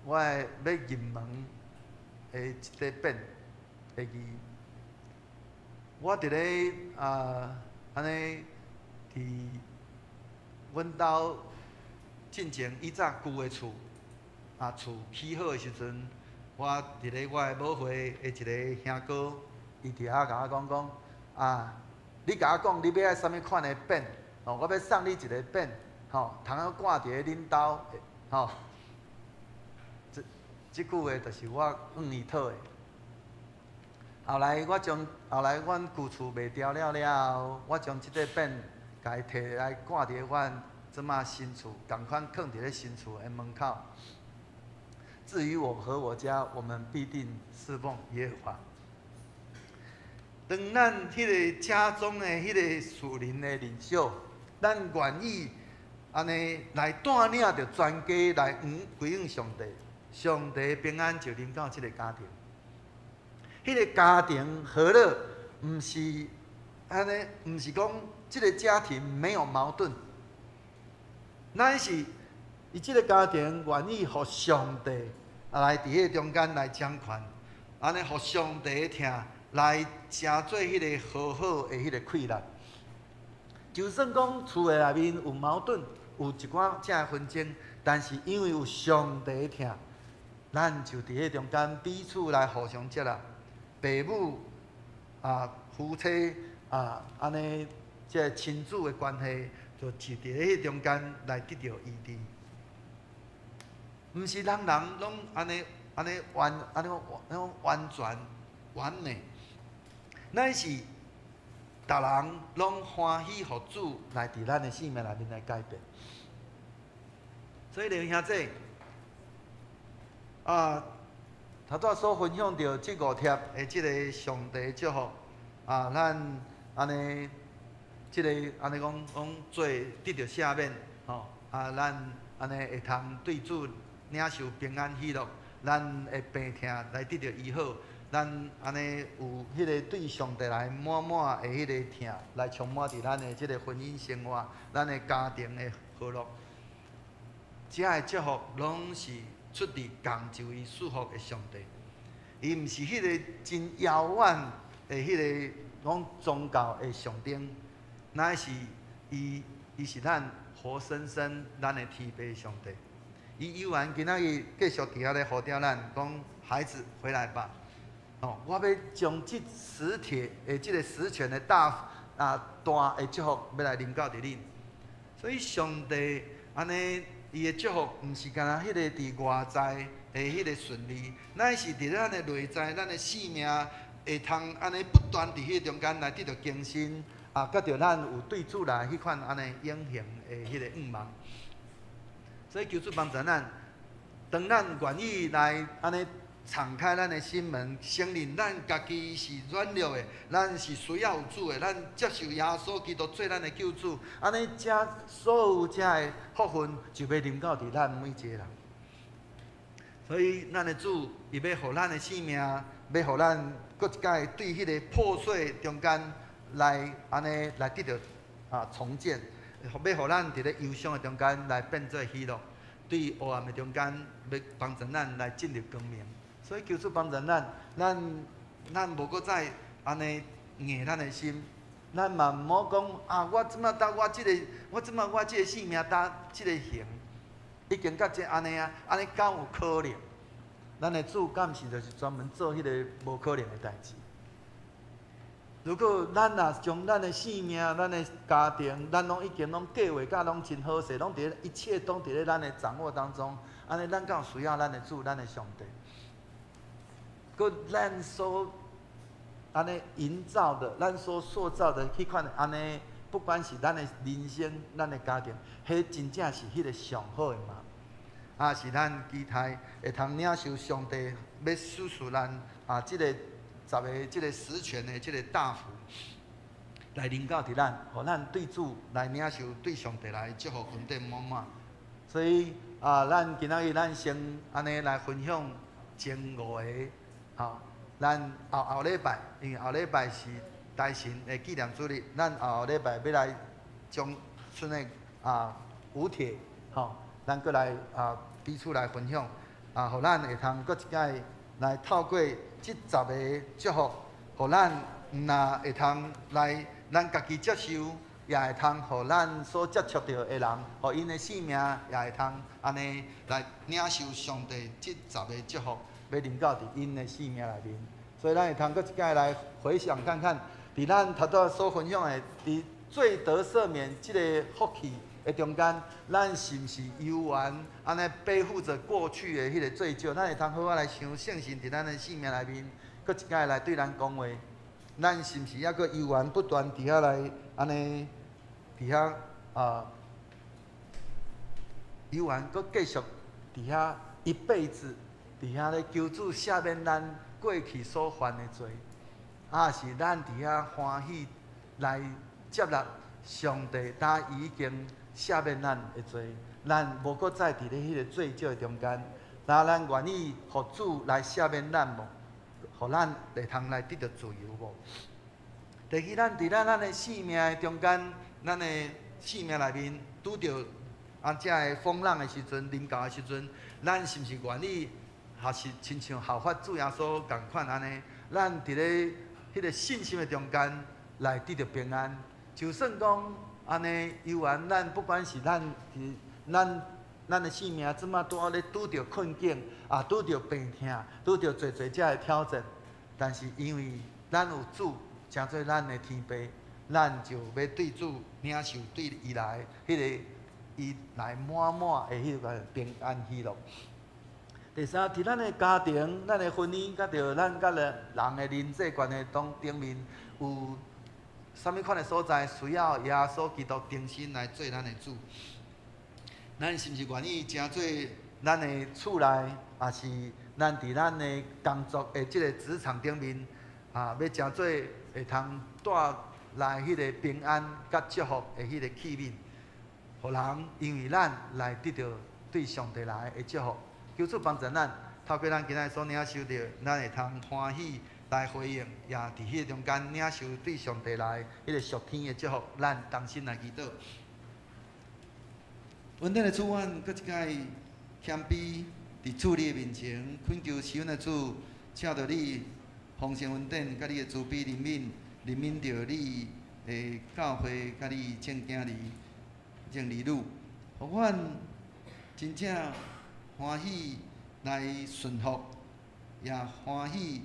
我要入门的一个本的字。我伫咧安尼伫阮兜进前以早旧的厝。厝起好的时阵，我伫咧我的母会的一个兄哥，伊伫遐甲我讲，你甲我讲你要爱啥物款的本，我要送你一个本，通要挂伫咧恁兜，这句话就是我里讨的。后来阮旧厝卖掉了后，我将即个匾，甲伊摕来挂伫阮即马新厝，共款放伫咧新厝的门口。至于我和我家，我们必定侍奉耶和华。当咱迄个家中的迄个属灵的领袖，咱愿意安尼来带领着全家来归向上帝，上帝平安就临到即个家庭。迄个家庭和乐，毋是安尼，毋是讲即个家庭没有矛盾，乃是伊即个家庭愿意互上帝来伫迄中间来掌权，安尼互上帝听来成做迄个好好的迄个快乐。就算讲厝的内面有矛盾，有一寡这的纷争，但是因为有上帝听，咱就伫迄中间彼此来互相接纳。父母夫妻安尼即个亲子的关系，就伫迄中间来得到医治。毋是人人拢安尼完全完美，乃是逐人拢欢喜，互主来伫咱的生命内面来改变。所以，弟兄姊头拄所分享到即5贴的即个上帝祝福咱安尼即个安尼讲做得到赦免咱安尼会通对主领受平安喜乐，咱的病痛来得到医好，咱安尼有迄个对上帝来满满的迄个疼，来充满伫咱的即个婚姻生活，咱的家庭的和乐。这个祝福拢是出自共就伊赐福的上帝，伊毋是迄个真遥远的迄个讲宗教的上顶，乃是伊是咱活生生咱的天父上帝。伊悠然今仔日继续伫遐咧呼召咱，讲孩子回来吧。我要将即实铁的即个实权的大的祝福要来临到伫恁。所以上帝安尼伊的祝福，毋是干那迄个伫外在的迄个顺利，乃是伫咱的内在，咱的生命会通安尼不断伫迄中间来得到更新甲着咱有对主来迄款安尼永恒的迄个愿望。所以求主帮助咱，当咱愿意来安尼敞开咱的心门，承认咱家己是软弱的，咱是需要有主的，咱接受耶稣基督做咱的救主，安尼所有这的福分就要临到伫咱每一个人。所以咱的主，伊要互咱的生命，要互咱搁一摆对迄个破碎中间来安尼来得到重建。要互咱伫咧忧伤的中间来变做喜乐，对黑暗的中间要帮助咱来进入光明。所以求主帮助咱无搁再安尼硬咱的心，咱嘛毋好讲我即马搭我即个性命搭即个行，已经到这安尼安尼敢有可能？咱的主敢是就是专门做迄个无可能的代志。如果咱若将咱的性命、咱的家庭，咱拢已经计划甲拢真好势，拢伫一切拢伫咧咱的掌握当中，安尼咱敢有需要咱的主、咱的上帝？搁咱所安尼营造的、咱所塑造的迄款安尼，不管是咱的人生、咱的家庭，迄真正是迄个上好的嘛？是咱期待会通领受上帝要赐予咱即个。10个即个实权的即个大福来临到伫咱，互咱对主来领受对上帝来祝福恩典满满。所以咱今仔日咱先安尼来分享前5个，咱后礼拜，因为后礼拜是大神的纪念主日，咱后礼拜要来将剩的五帖，咱搁来彼此来分享，互咱会通搁一摆来透过。即10个祝福，互咱若会通来，咱家己接受，也会通互咱所接触到的人，互因的生命也会通安尼来领受上帝即10个祝福，要临到伫因的生命内面。所以咱会通搁一摆来回想看看，伫咱头拄所分享的，伫罪得赦免即个福气的中间，咱是毋是犹原安尼背负着过去的迄个罪疚？咱会通好好来想圣神伫咱的生命内面，搁一摆来对咱讲话，咱是毋是还搁有缘不断伫遐来安尼伫遐有缘搁继续伫遐一辈子伫遐咧求主赦免咱过去所犯的罪，是咱伫遐欢喜来接纳上帝，他已经赦免咱的罪，咱无搁再伫咧迄个罪疚中间。那咱愿意互主来赦免咱无？互咱会通来得到自由无？第二，咱伫咱的生命的中间，咱的生命内面拄着遮个风浪的时阵、临到的时阵，咱是毋是愿意，还是亲像效法主耶稣共款安尼？咱伫咧迄个信心的中间来得到平安。就算讲安尼有缘，咱不管是咱的生命即马咧拄着困境，拄着病痛，拄着侪遮的挑战，但是因为咱有主，诚做咱的天父，咱就要对主领受对伊来迄个伊来满的迄个平安喜乐。第三，伫咱的家庭、咱的婚姻，甲着咱甲人的人际关系顶面有啥物款的所在，需要耶稣基督重新来做咱的主。咱是毋是愿意诚做咱的厝内，也是咱伫咱的工作的即个职场顶面，要诚做会通带来迄个平安甲祝福的迄个器皿，互人因为咱来得到对上帝来的祝福。求主帮助咱，透过咱今仔所领受到，咱会通欢喜来回应，也伫迄个中间领受对上帝来迄个属天的祝福。咱同心来祈祷。稳定的主，阮搁一摆谦卑伫主你的面前，恳求施恩的主，请着你丰盛稳定，甲你的慈悲怜悯着你的教会，甲你正经儿女，互阮真正欢喜来顺服，也欢喜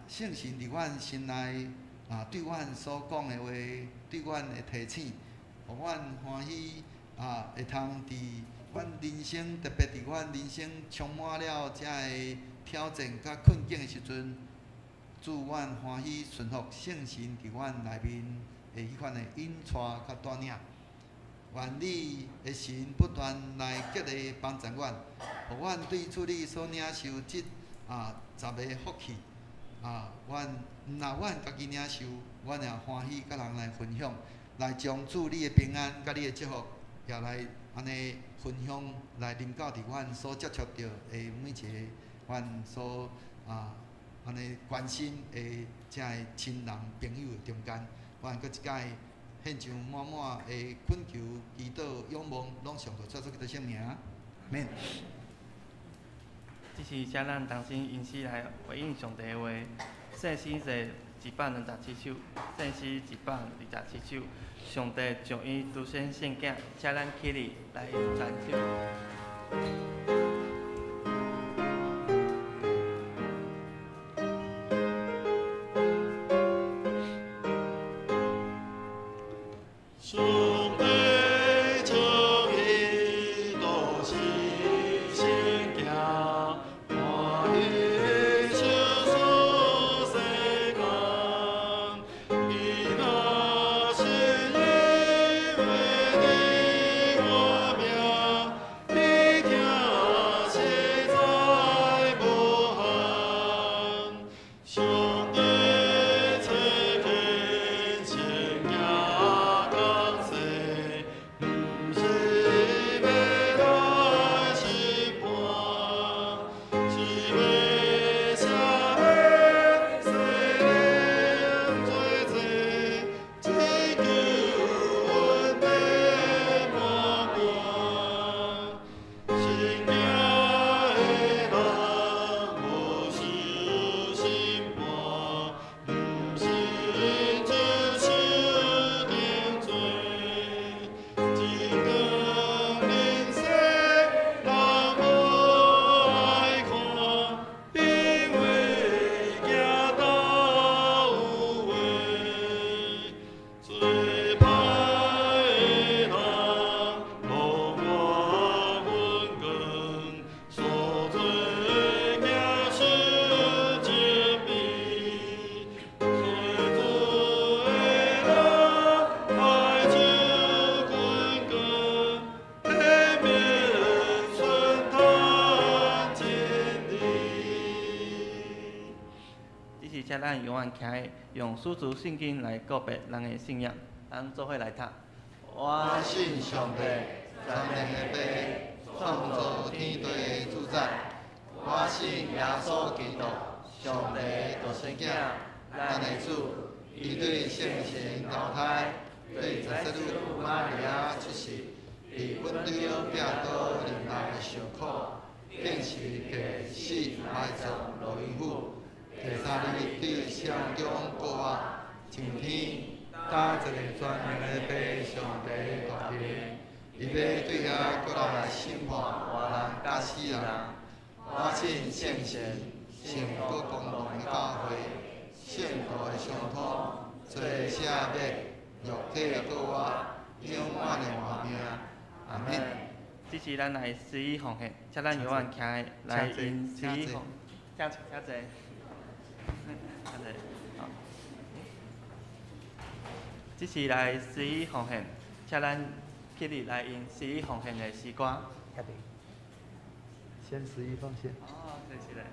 圣神伫阮心内对阮所讲的话，对阮的提醒，互阮欢喜。会通伫阮人生，特别伫阮人生充满了遮个挑战甲困境的时阵，主阮欢喜顺服圣神伫阮内面的迄款的引带甲带领。愿你的神不断来激励帮助阮，互阮对主你所领受即10个福气，阮家己领受，阮也欢喜甲人来分享，来将主你的平安甲你的祝福。也来安尼分享，来临到伫阮所接触到的每一个阮所安尼关心的遮个亲人朋友中间，阮搁一摆献上满的恳求、祈祷、仰望，拢上帝出基督圣名，阿免。这是请咱同心因此来回应上帝的话，圣诗是127首，圣诗127首。上帝将伊独生圣囝，请咱起立来赞颂。才咱永远徛的用书读圣经来告别人的信仰。咱做伙来读。我信上帝，全能的父，创造天地的主宰。我信耶稣基督，上帝独生囝，咱的主，伊对圣神投胎，对十字路玛利亚出世，伫本中壁倒人来受苦，竟是客死埋葬落阴府。第三日对圣中过活，升天。打一个全能的父上帝大平，伊要对遐过来审判活人甲死人。我信圣神，圣国公堂的教会，圣道的相通，做赦免，肉体的过活，永远的活命。阿免。这是咱来施以奉献，请咱永远徛的来因施以奉，请坐。好。这是来施以奉献，请咱起立来因施以奉献的诗歌。先11奉献。哦，是嘞。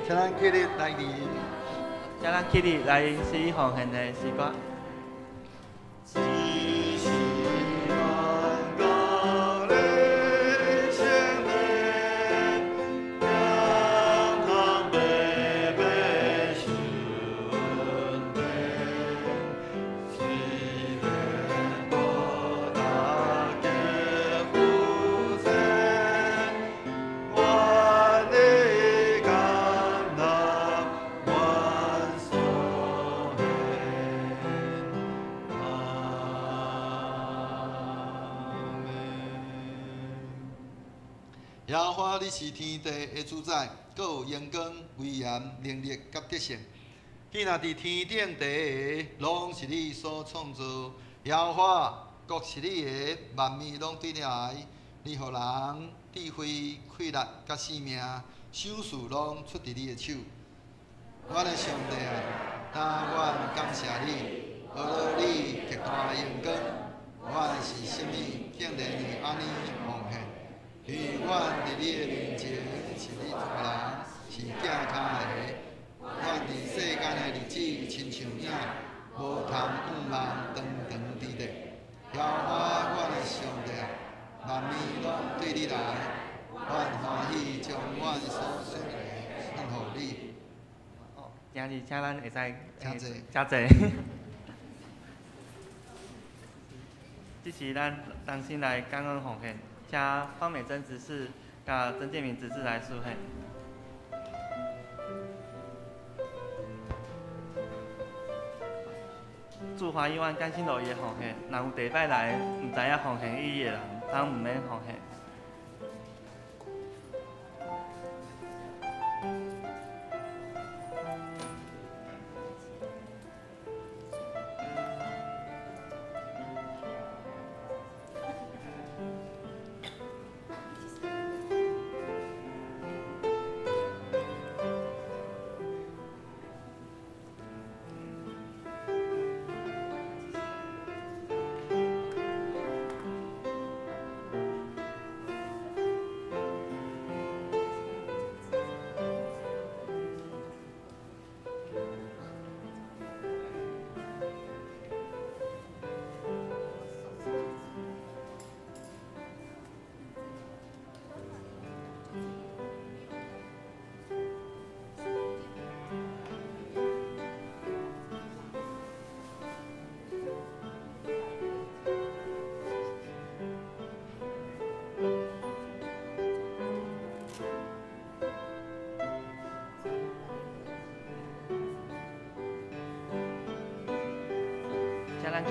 请咱起立来念。请咱起立来因施以奉献的诗歌。耶和华，你是天地的主宰，阁有阳光、威严、能力甲德性。既然伫天顶地下，拢是你所创造。耶和华，国是你的，万物拢对你来。你互人智慧、快乐甲性命，想事拢出伫你的手。我的上帝啊，但愿感谢你，学了你极大的阳光。我是甚物竟然会安尼奉献？因为我伫你的面前是你一个人，是寄卡的。我伫世间的日子亲像影，无通仰望长长之地。耶和华，我的上帝啊，万物拢对你来，我欢喜将我所选的献予你。哦，今日请咱会使请坐，请坐。这是咱当心来感恩奉献。请方美珍执事、甲曾建明执事来书献。祝华医院甘心乐意的奉献，若有第摆来毋知影奉献意义的人，通毋免奉献。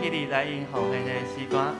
起立来因奉献的诗歌。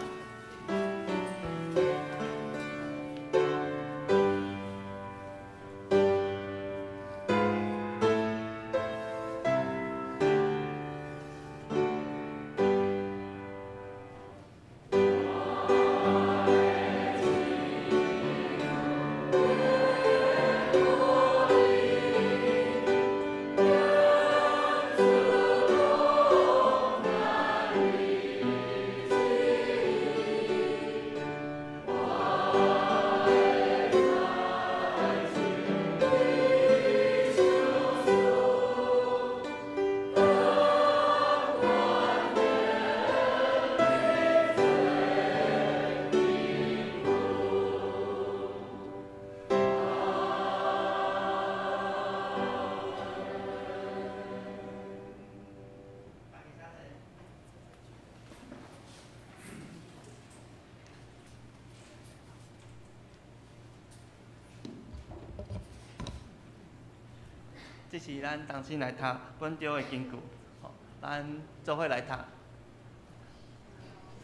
这是咱当时来读本周的经句，吼，咱做伙来读。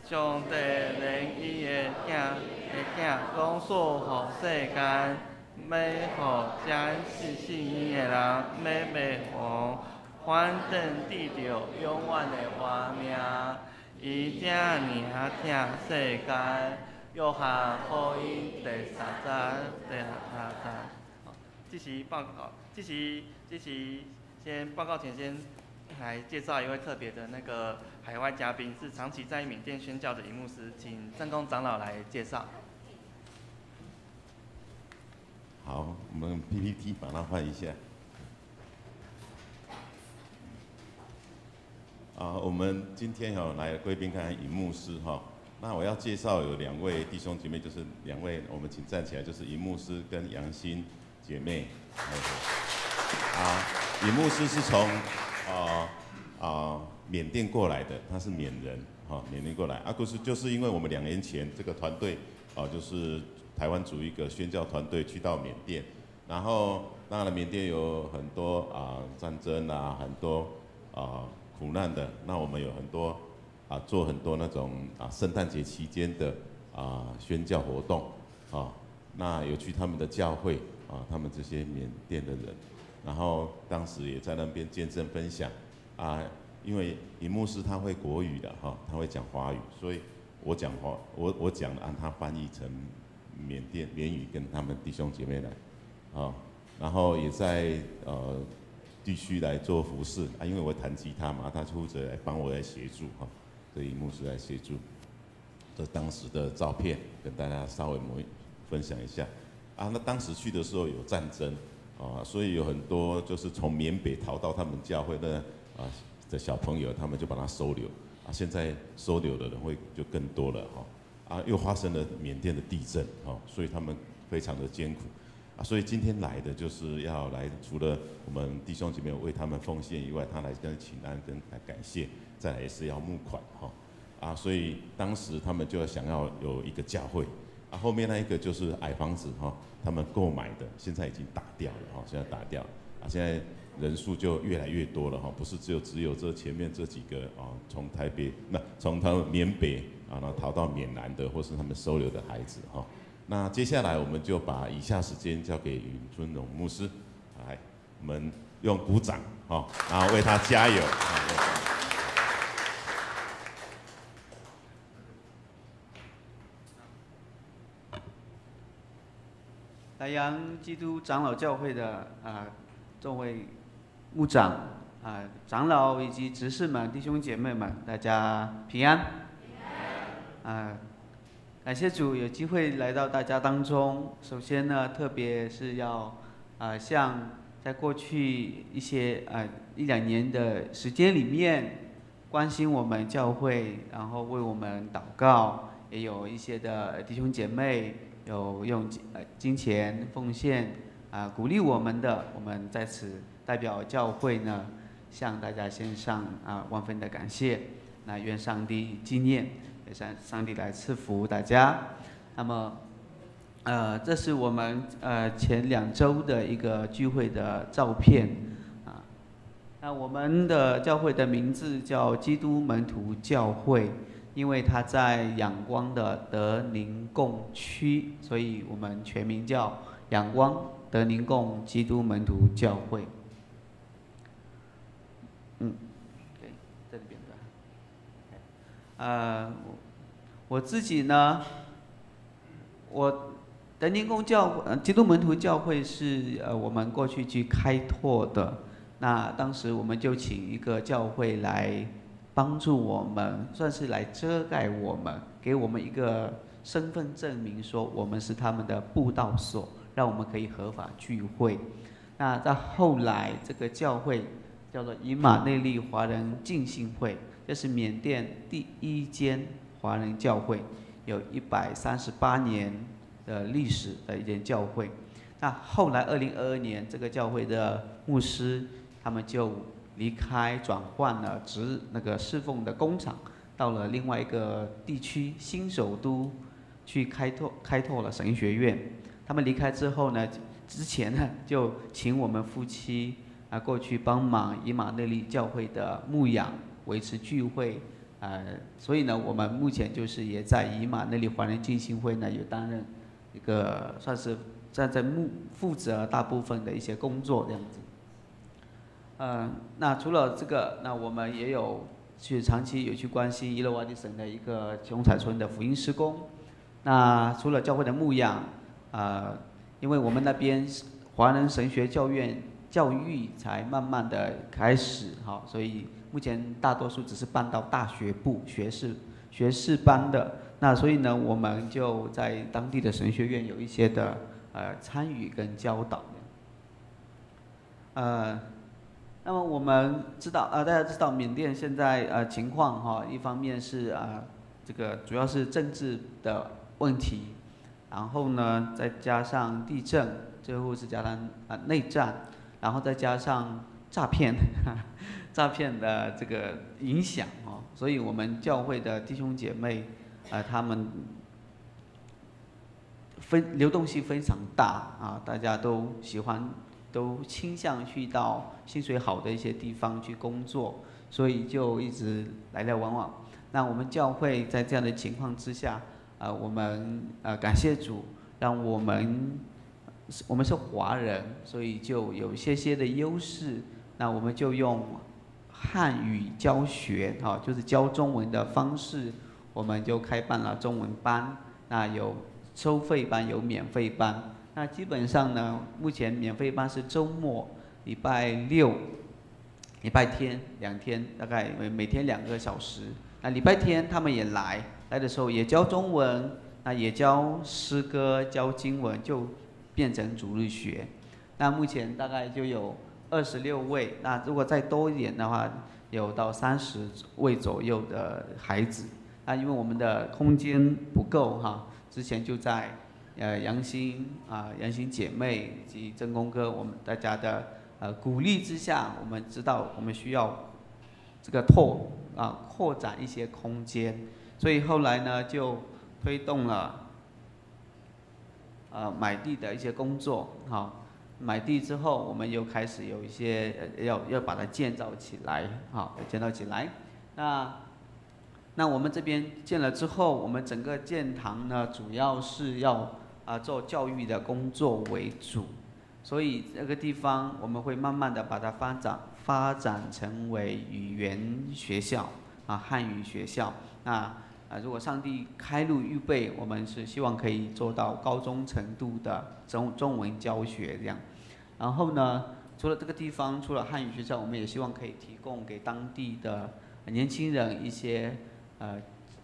上帝连伊的囝拢赐予世间，要互真信伊的人，要灭亡，反正得着永远的活命。伊正尔疼世间，约翰福音第3章第6章。这是报告，这是先报告前先来介绍一位特别的那个海外嘉宾，是长期在缅甸宣教的尹牧师，请正宫长老来介绍。好，我们 PPT 把它换一下。我们今天来的贵宾看尹牧师哈。那我要介绍有2位弟兄姐妹，就是2位，我们请站起来，就是尹牧师跟杨欣姐妹。尹牧师是从缅甸过来的，他是缅人，缅甸过来。就是因为我们2年前这个团队，就是台湾组一个宣教团队去到缅甸，然后当然缅甸有很多战争啊，很多苦难的，那我们有很多做很多那种圣诞节期间的宣教活动那有去他们的教会他们这些缅甸的人，然后当时也在那边见证分享因为尹牧师他会国语的他会讲华语，所以我讲按他翻译成缅语跟他们弟兄姐妹来然后也在地区来做服侍因为我弹吉他嘛，他负责来帮我来协助所以尹牧师来协助。这当时的照片跟大家稍微分享一下那当时去的时候有战争所以有很多就是从缅北逃到他们教会的小朋友，他们就把他收留现在收留的人就更多了又发生了缅甸的地震所以他们非常的艰苦所以今天来的就是要来，除了我们弟兄姐妹为他们奉献以外，他来跟请安跟感谢，再来也是要募款所以当时他们就想要有一个教会后面那一个就是矮房子他们购买的，现在已经打掉了现在打掉现在人数就越来越多了不是只有这前面这几个从他们缅北然后逃到缅南的，或是他们收留的孩子那接下来我们就把以下时间交给允尊荣牧师，来，我们用鼓掌然后为他加油。莱阳基督长老教会的众位牧长长老以及执事们、弟兄姐妹们，大家平安。感谢主有机会来到大家当中。首先呢，特别是要向在过去1-2年的时间里面，关心我们教会，然后为我们祷告，也有一些的弟兄姐妹有用金钱奉献鼓励我们的，我们在此代表教会呢，向大家献上万分的感谢。那愿上帝纪念。上帝来赐福大家。那么，这是我们前2周的一个聚会的照片那我们的教会的名字叫基督门徒教会，因为它在仰光的德宁贡区，所以我们全名叫仰光德宁贡基督门徒教会。对，这里边的。我自己呢，德宁贡基督门徒教会是我们过去去开拓的。那当时我们就请一个教会来帮助我们，算是来遮盖我们，给我们一个身份证明，说我们是他们的布道所，让我们可以合法聚会。那到后来，这个教会叫做以马内利华人浸信会，这是缅甸第1间华人教会，有138年的历史的一间教会。那后来2022年，这个教会的牧师他们就离开，转换了侍奉的工厂，到了另外一个地区新首都去开拓了神学院。他们离开之后呢，之前呢就请我们夫妻过去帮忙以马内利教会的牧养，维持聚会，所以呢，我们目前就是也在以马内利华人浸信会呢，有担任一个算是在负责大部分的一些工作这样子。那除了这个，那我们也有长期有去关心伊勒瓦底省的一个熊彩村的福音施工。那除了教会的牧养，因为我们那边华人神学教育才慢慢的开始，所以目前大多数只是办到大学部学士班的。那所以呢，我们就在当地的神学院有一些的参与跟教导。那么我们知道大家知道缅甸现在情况一方面是这个主要是政治的问题，然后呢再加上地震，最后是加上内战，然后再加上诈骗的这个影响所以我们教会的弟兄姐妹他们流动性非常大大家都倾向去到薪水好的一些地方去工作，所以就一直来来往往。那我们教会在这样的情况之下，我们感谢主，让我们是华人，所以就有些的优势。那我们就用汉语教学就是教中文的方式，我们就开办了中文班。那有收费班，有免费班。那基本上呢，目前免费班是周末、礼拜六、礼拜天2天，大概每天2个小时。那礼拜天他们也来的时候也教中文，那也教诗歌、教经文，就变成主日学。那目前大概就有26位，那如果再多一点的话，有到30位左右的孩子。那因为我们的空间不够之前就在杨兴姐妹以及真公哥，我们大家的鼓励之下，我们知道我们需要这个扩展一些空间，所以后来呢就推动了买地的一些工作买地之后，我们又开始有一些要把它建造起来那我们这边建了之后，我们整个建堂呢，主要是要做教育的工作为主，所以这个地方我们会慢慢的把它发展成为语言学校汉语学校。那如果上帝开路预备，我们是希望可以做到高中程度的中文教学这样。然后呢，除了这个地方，除了汉语学校，我们也希望可以提供给当地的年轻人一些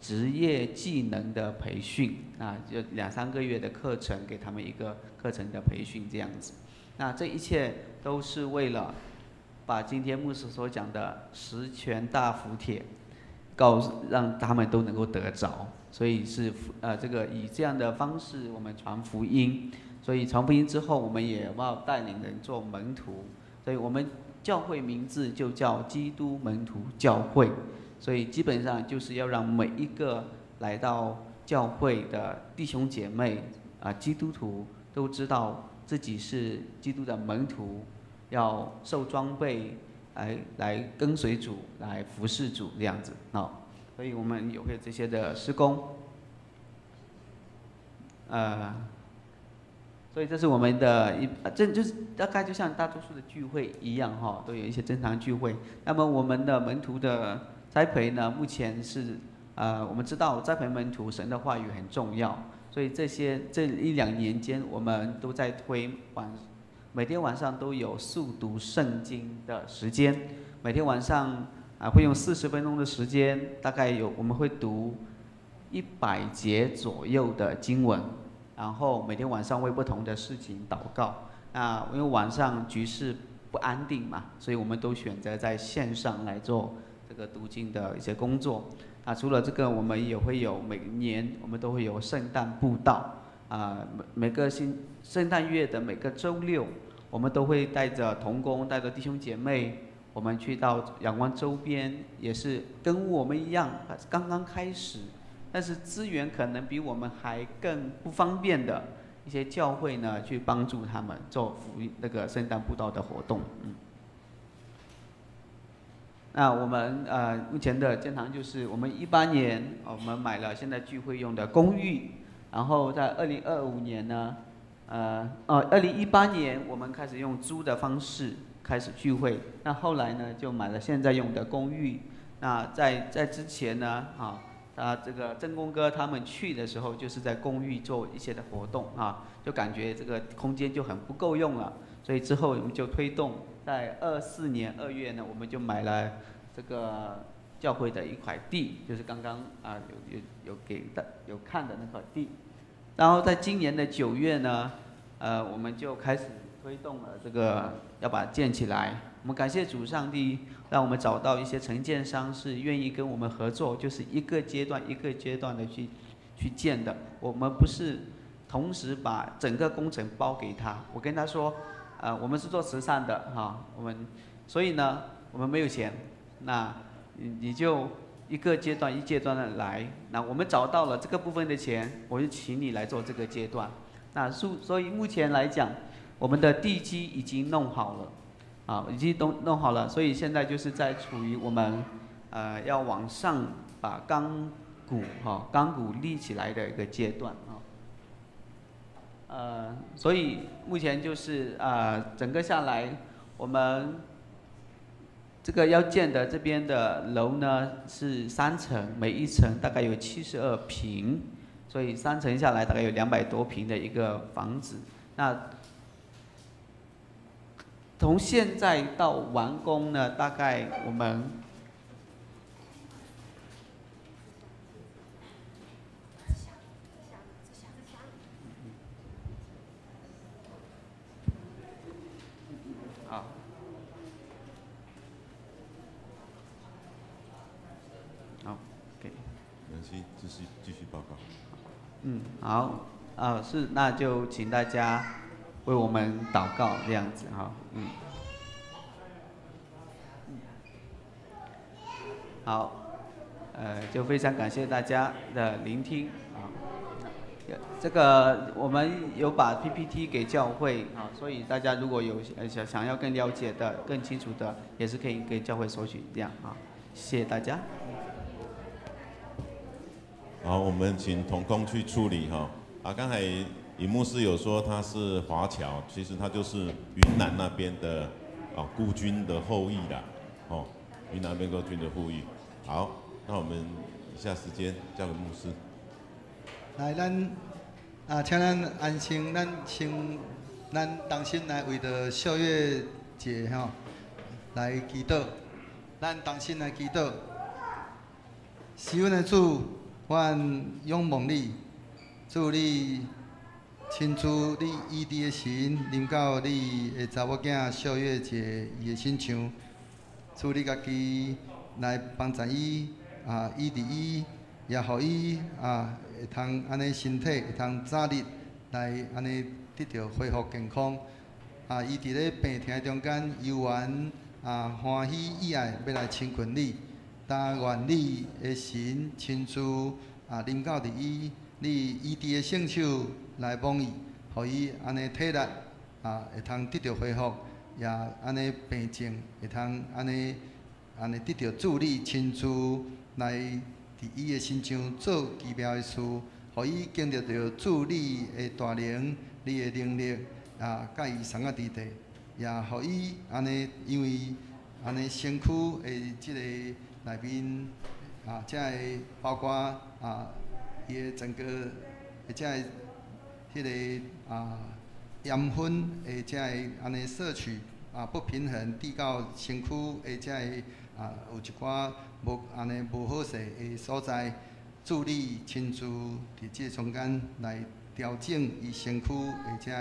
职业技能的培训就2、3个月的课程，给他们一个课程的培训这样子。那这一切都是为了把今天牧师所讲的十全大福帖让他们都能够得着，所以是这个以这样的方式我们传福音。所以传福音之后，我们也要带领人做门徒，所以我们教会名字就叫基督门徒教会。所以基本上就是要让每一个来到教会的弟兄姐妹基督徒都知道自己是基督的门徒，要受装备来跟随主，来服侍主这样子所以我们有这些的施工所以这是我们的这就是大概就像大多数的聚会一样都有一些正常聚会。那么我们的门徒的栽培呢，目前是我们知道栽培门徒，神的话语很重要，所以这1、2年间，我们都在推每天晚上都有速读圣经的时间，每天晚上会用40分钟的时间，大概我们会读100节左右的经文，然后每天晚上为不同的事情祷告。那因为晚上局势不安定嘛，所以我们都选择在线上来做这个读经的一些工作。除了这个，我们也会有每年我们都会有圣诞布道每个圣诞月的每个周六，我们都会带着同工，带着弟兄姐妹，我们去到仰光周边，也是跟我们一样刚刚开始，但是资源可能比我们还更不方便的一些教会呢，去帮助他们做那个圣诞布道的活动那我们目前的建堂就是我们18年我们买了现在聚会用的公寓，然后在2025年呢，2018年我们开始用租的方式开始聚会，那后来呢就买了现在用的公寓。那在之前呢，这个真公哥他们去的时候，就是在公寓做一些的活动就感觉这个空间就很不够用了，所以之后我们就推动，在24年2月呢，我们就买了这个教会的一块地，就是刚刚有看的那块地。然后在今年的9月呢，我们就开始推动了这个要把它建起来。我们感谢主上帝，让我们找到一些承建商是愿意跟我们合作，就是一个阶段一个阶段的去建的。我们不是同时把整个工程包给他。我跟他说，我们是做慈善的所以呢，我们没有钱，那你就一个阶段一阶段的来。那我们找到了这个部分的钱，我就请你来做这个阶段。那所以目前来讲，我们的地基已经弄好了。已经都弄好了，所以现在就是在处于我们要往上把钢骨立起来的一个阶段所以目前就是整个下来，我们这个要建的这边的楼呢是3层，每一层大概有72平，所以3层下来大概有200多平的一个房子。那从现在到完工呢，大概我们好，OK， 没关系，继续报告。好，那就请大家为我们祷告这样子好，就非常感谢大家的聆听这个我们有把 PPT 给教会所以大家如果有想要更了解的、更清楚的，也是可以给教会索取这样谢谢大家。好，我们请同工去处理刚才尹牧师有说他是华侨，其实他就是云南那边的孤军的后裔啦，云南那边孤军的后裔。好，那我们以下时间交给牧师。来，请咱安心，咱当心来为着孝月节来祈祷，咱当心来祈祷。施恩的主，阮仰望你，主你亲自你医治的神临到你的查某囝孝月节伊的身上，主你家己来帮助伊医治伊，也互伊会通安尼身体会通早日来安尼得到恢复健康。伊伫咧病痛中间游玩欢喜意爱要来亲近你，但愿你的神亲自临到伫伊，你医治的圣手来帮伊，互伊安尼体力会通得到恢复，也安尼病症会通安尼得到助力，亲自来伫伊的身上做奇妙的事，互伊经历到助力的大能，你的能力甲伊送伫地，也互伊安尼，因为安尼身躯的即个内面即个包括伊的整个即个迄个盐分的即个安尼摄取不平衡，滴到身躯的即个有一寡无好势的所在，助力亲自伫即个中间来调整伊身躯的即个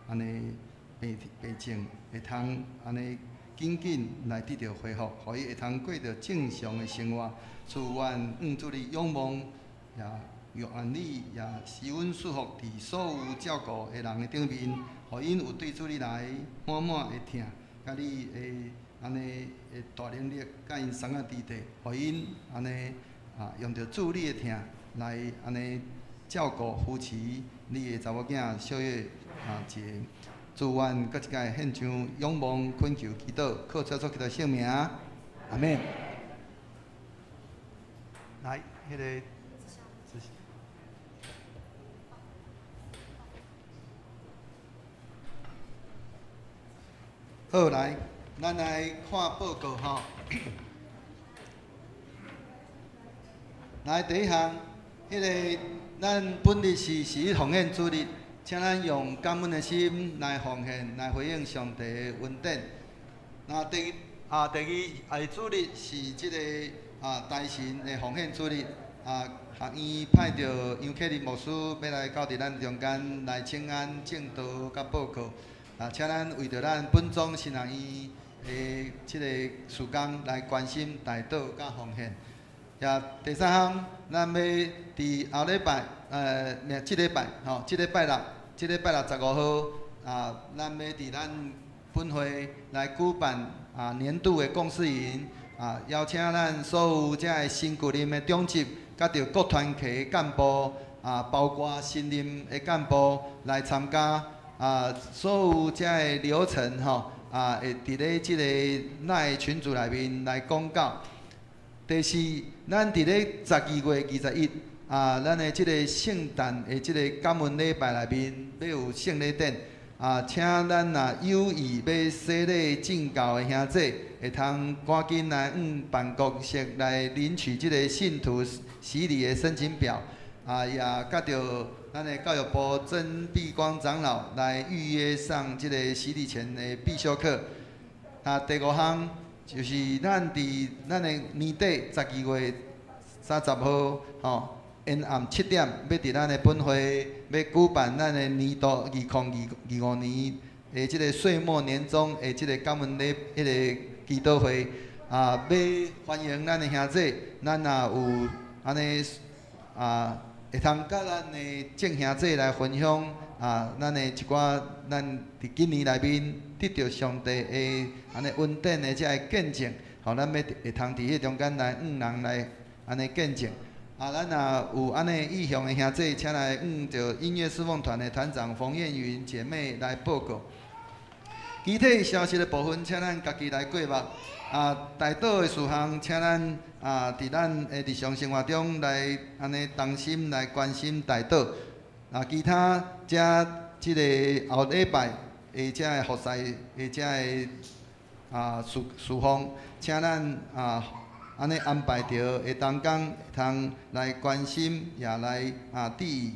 安尼病症，会通安尼紧来得到恢复，互伊会通过着正常的生活。祝愿主你仰望，也愿你也施恩赐福伫所有照顾的人的顶面，互因有对主你来满的疼，甲你的安尼的大能力，甲因送伫地，互因安尼用着主你的疼来安尼照顾扶持你的查某囝孝月节。祝愿搁一届献上仰望、恳求、祈祷，靠主所给的圣名。阿门。来，迄个。好，来，咱来看报告吼。来，第一项，迄个咱本日是奉献主日，请咱用感恩的心来奉献，来回应上帝的恩典。那第二主日是即个大神的奉献主日，学院派着杨启林牧师要来到伫咱中间来请安、正道甲报告。请咱为着咱本庄新学院的即个事工来关心代祷甲奉献。也第三项，咱要伫后礼拜，即礼拜吼，即礼拜六15号，咱要伫咱本会来举办年度的共事营，邀请咱所有遮个新旧任的长职，甲着各团体干部，包括新任的干部来参加。所有遮个流程吼，会伫咧即个咱的群组内面来公告。第四，咱伫咧12月21，咱的即个圣诞的即个感恩礼拜内面要有圣礼典，请咱有意要洗礼敬教的兄弟，会通赶紧来办公室来领取即个信徒洗礼的申请表，也甲着。咱的教育部曾碧光长老来预约上即个洗礼前的必修课。第五项就是咱伫咱的年底12月30号，沿暗7点要伫咱的本会要举办咱的年度2025年的即个岁末年终的即个感恩礼迄个祈祷会，要欢迎咱的兄弟，咱也有安尼会通甲咱的正兄弟来分享咱的一寡咱伫今年内面得到上帝的安尼恩典的遮个见证，咱要会通伫迄中间来人来安尼见证。咱也有安尼意向的兄弟，请来着音乐侍奉团的团长冯燕云姐妹来报告。具体消息的部分，请咱家己来过目。代祷的事项，请咱伫咱的日常生活中来安尼同心来关心代祷。其他遮即个后礼拜的遮个服侍的遮个事项，请咱安尼安排着会当讲会通来关心，也来注意。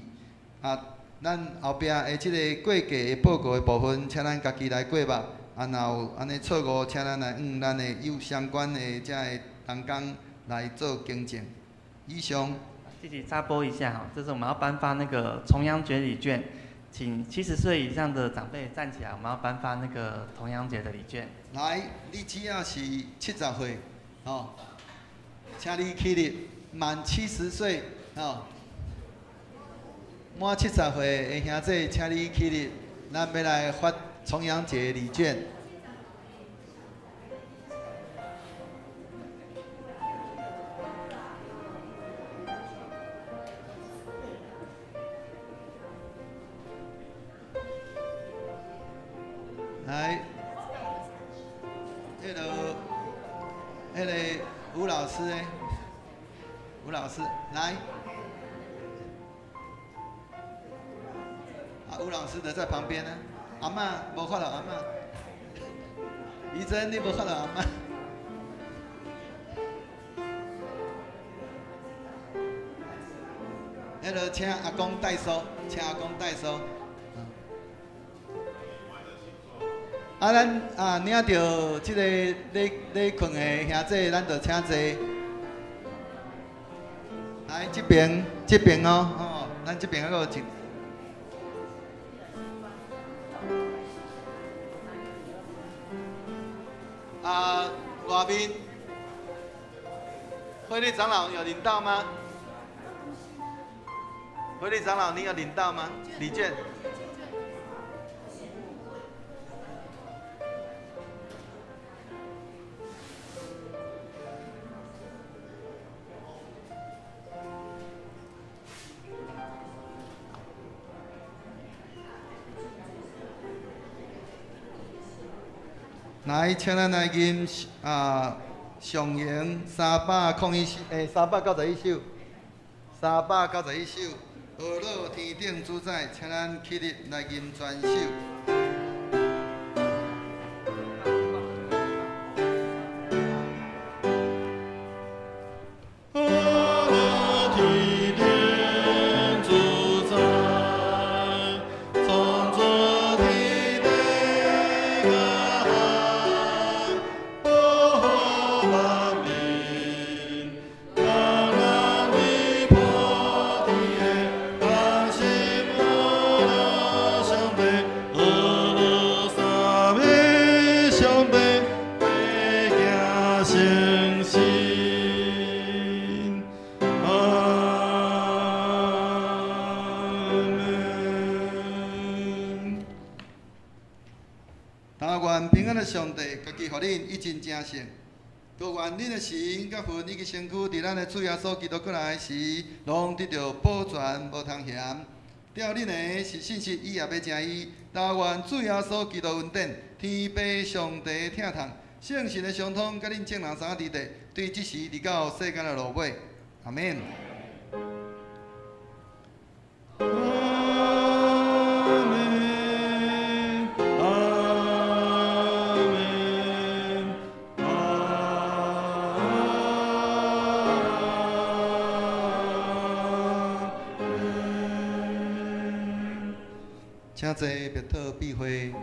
咱后壁的即个过节的报告的部分，请咱家己来过目。若有安尼错误，请咱来咱的有相关的遮个同工来做更正。以上。自己插播一下哈，这是我们要颁发那个重阳节礼券，请70岁以上的长辈站起来，我们要颁发那个重阳节的礼券。来，你只要是70岁，请你起立，满70岁，满70岁的兄弟，请你起立，咱要来发重阳节礼券。来，迄个吴老师呢？吴老师来，吴老师的在旁边呢。阿嬷无看到阿嬷，怡珍你无看到阿嬷。迄个请阿公代收，请阿公代收。咱领到即个咧困的兄弟，咱就请坐。来这边哦，咱这边还有一。外面，慧丽长老有领到吗？慧丽长老，你有领到吗？礼券。来，请咱来吟上赢391首，391首，391首。何老天顶主宰，请咱起立来吟全首。但愿平安的上帝，家己互恁一真正胜。各愿恁的神甲魂以及身躯，伫咱的主耶稣基督过来时，拢得到保全，无通嫌。只要恁的是信息，伊也要正伊。但愿主耶稣基督恩典，天父上帝疼痛，圣神的相通，甲恁众人三伫地，对即时直到世间的落尾。阿免。请坐，别讨避讳。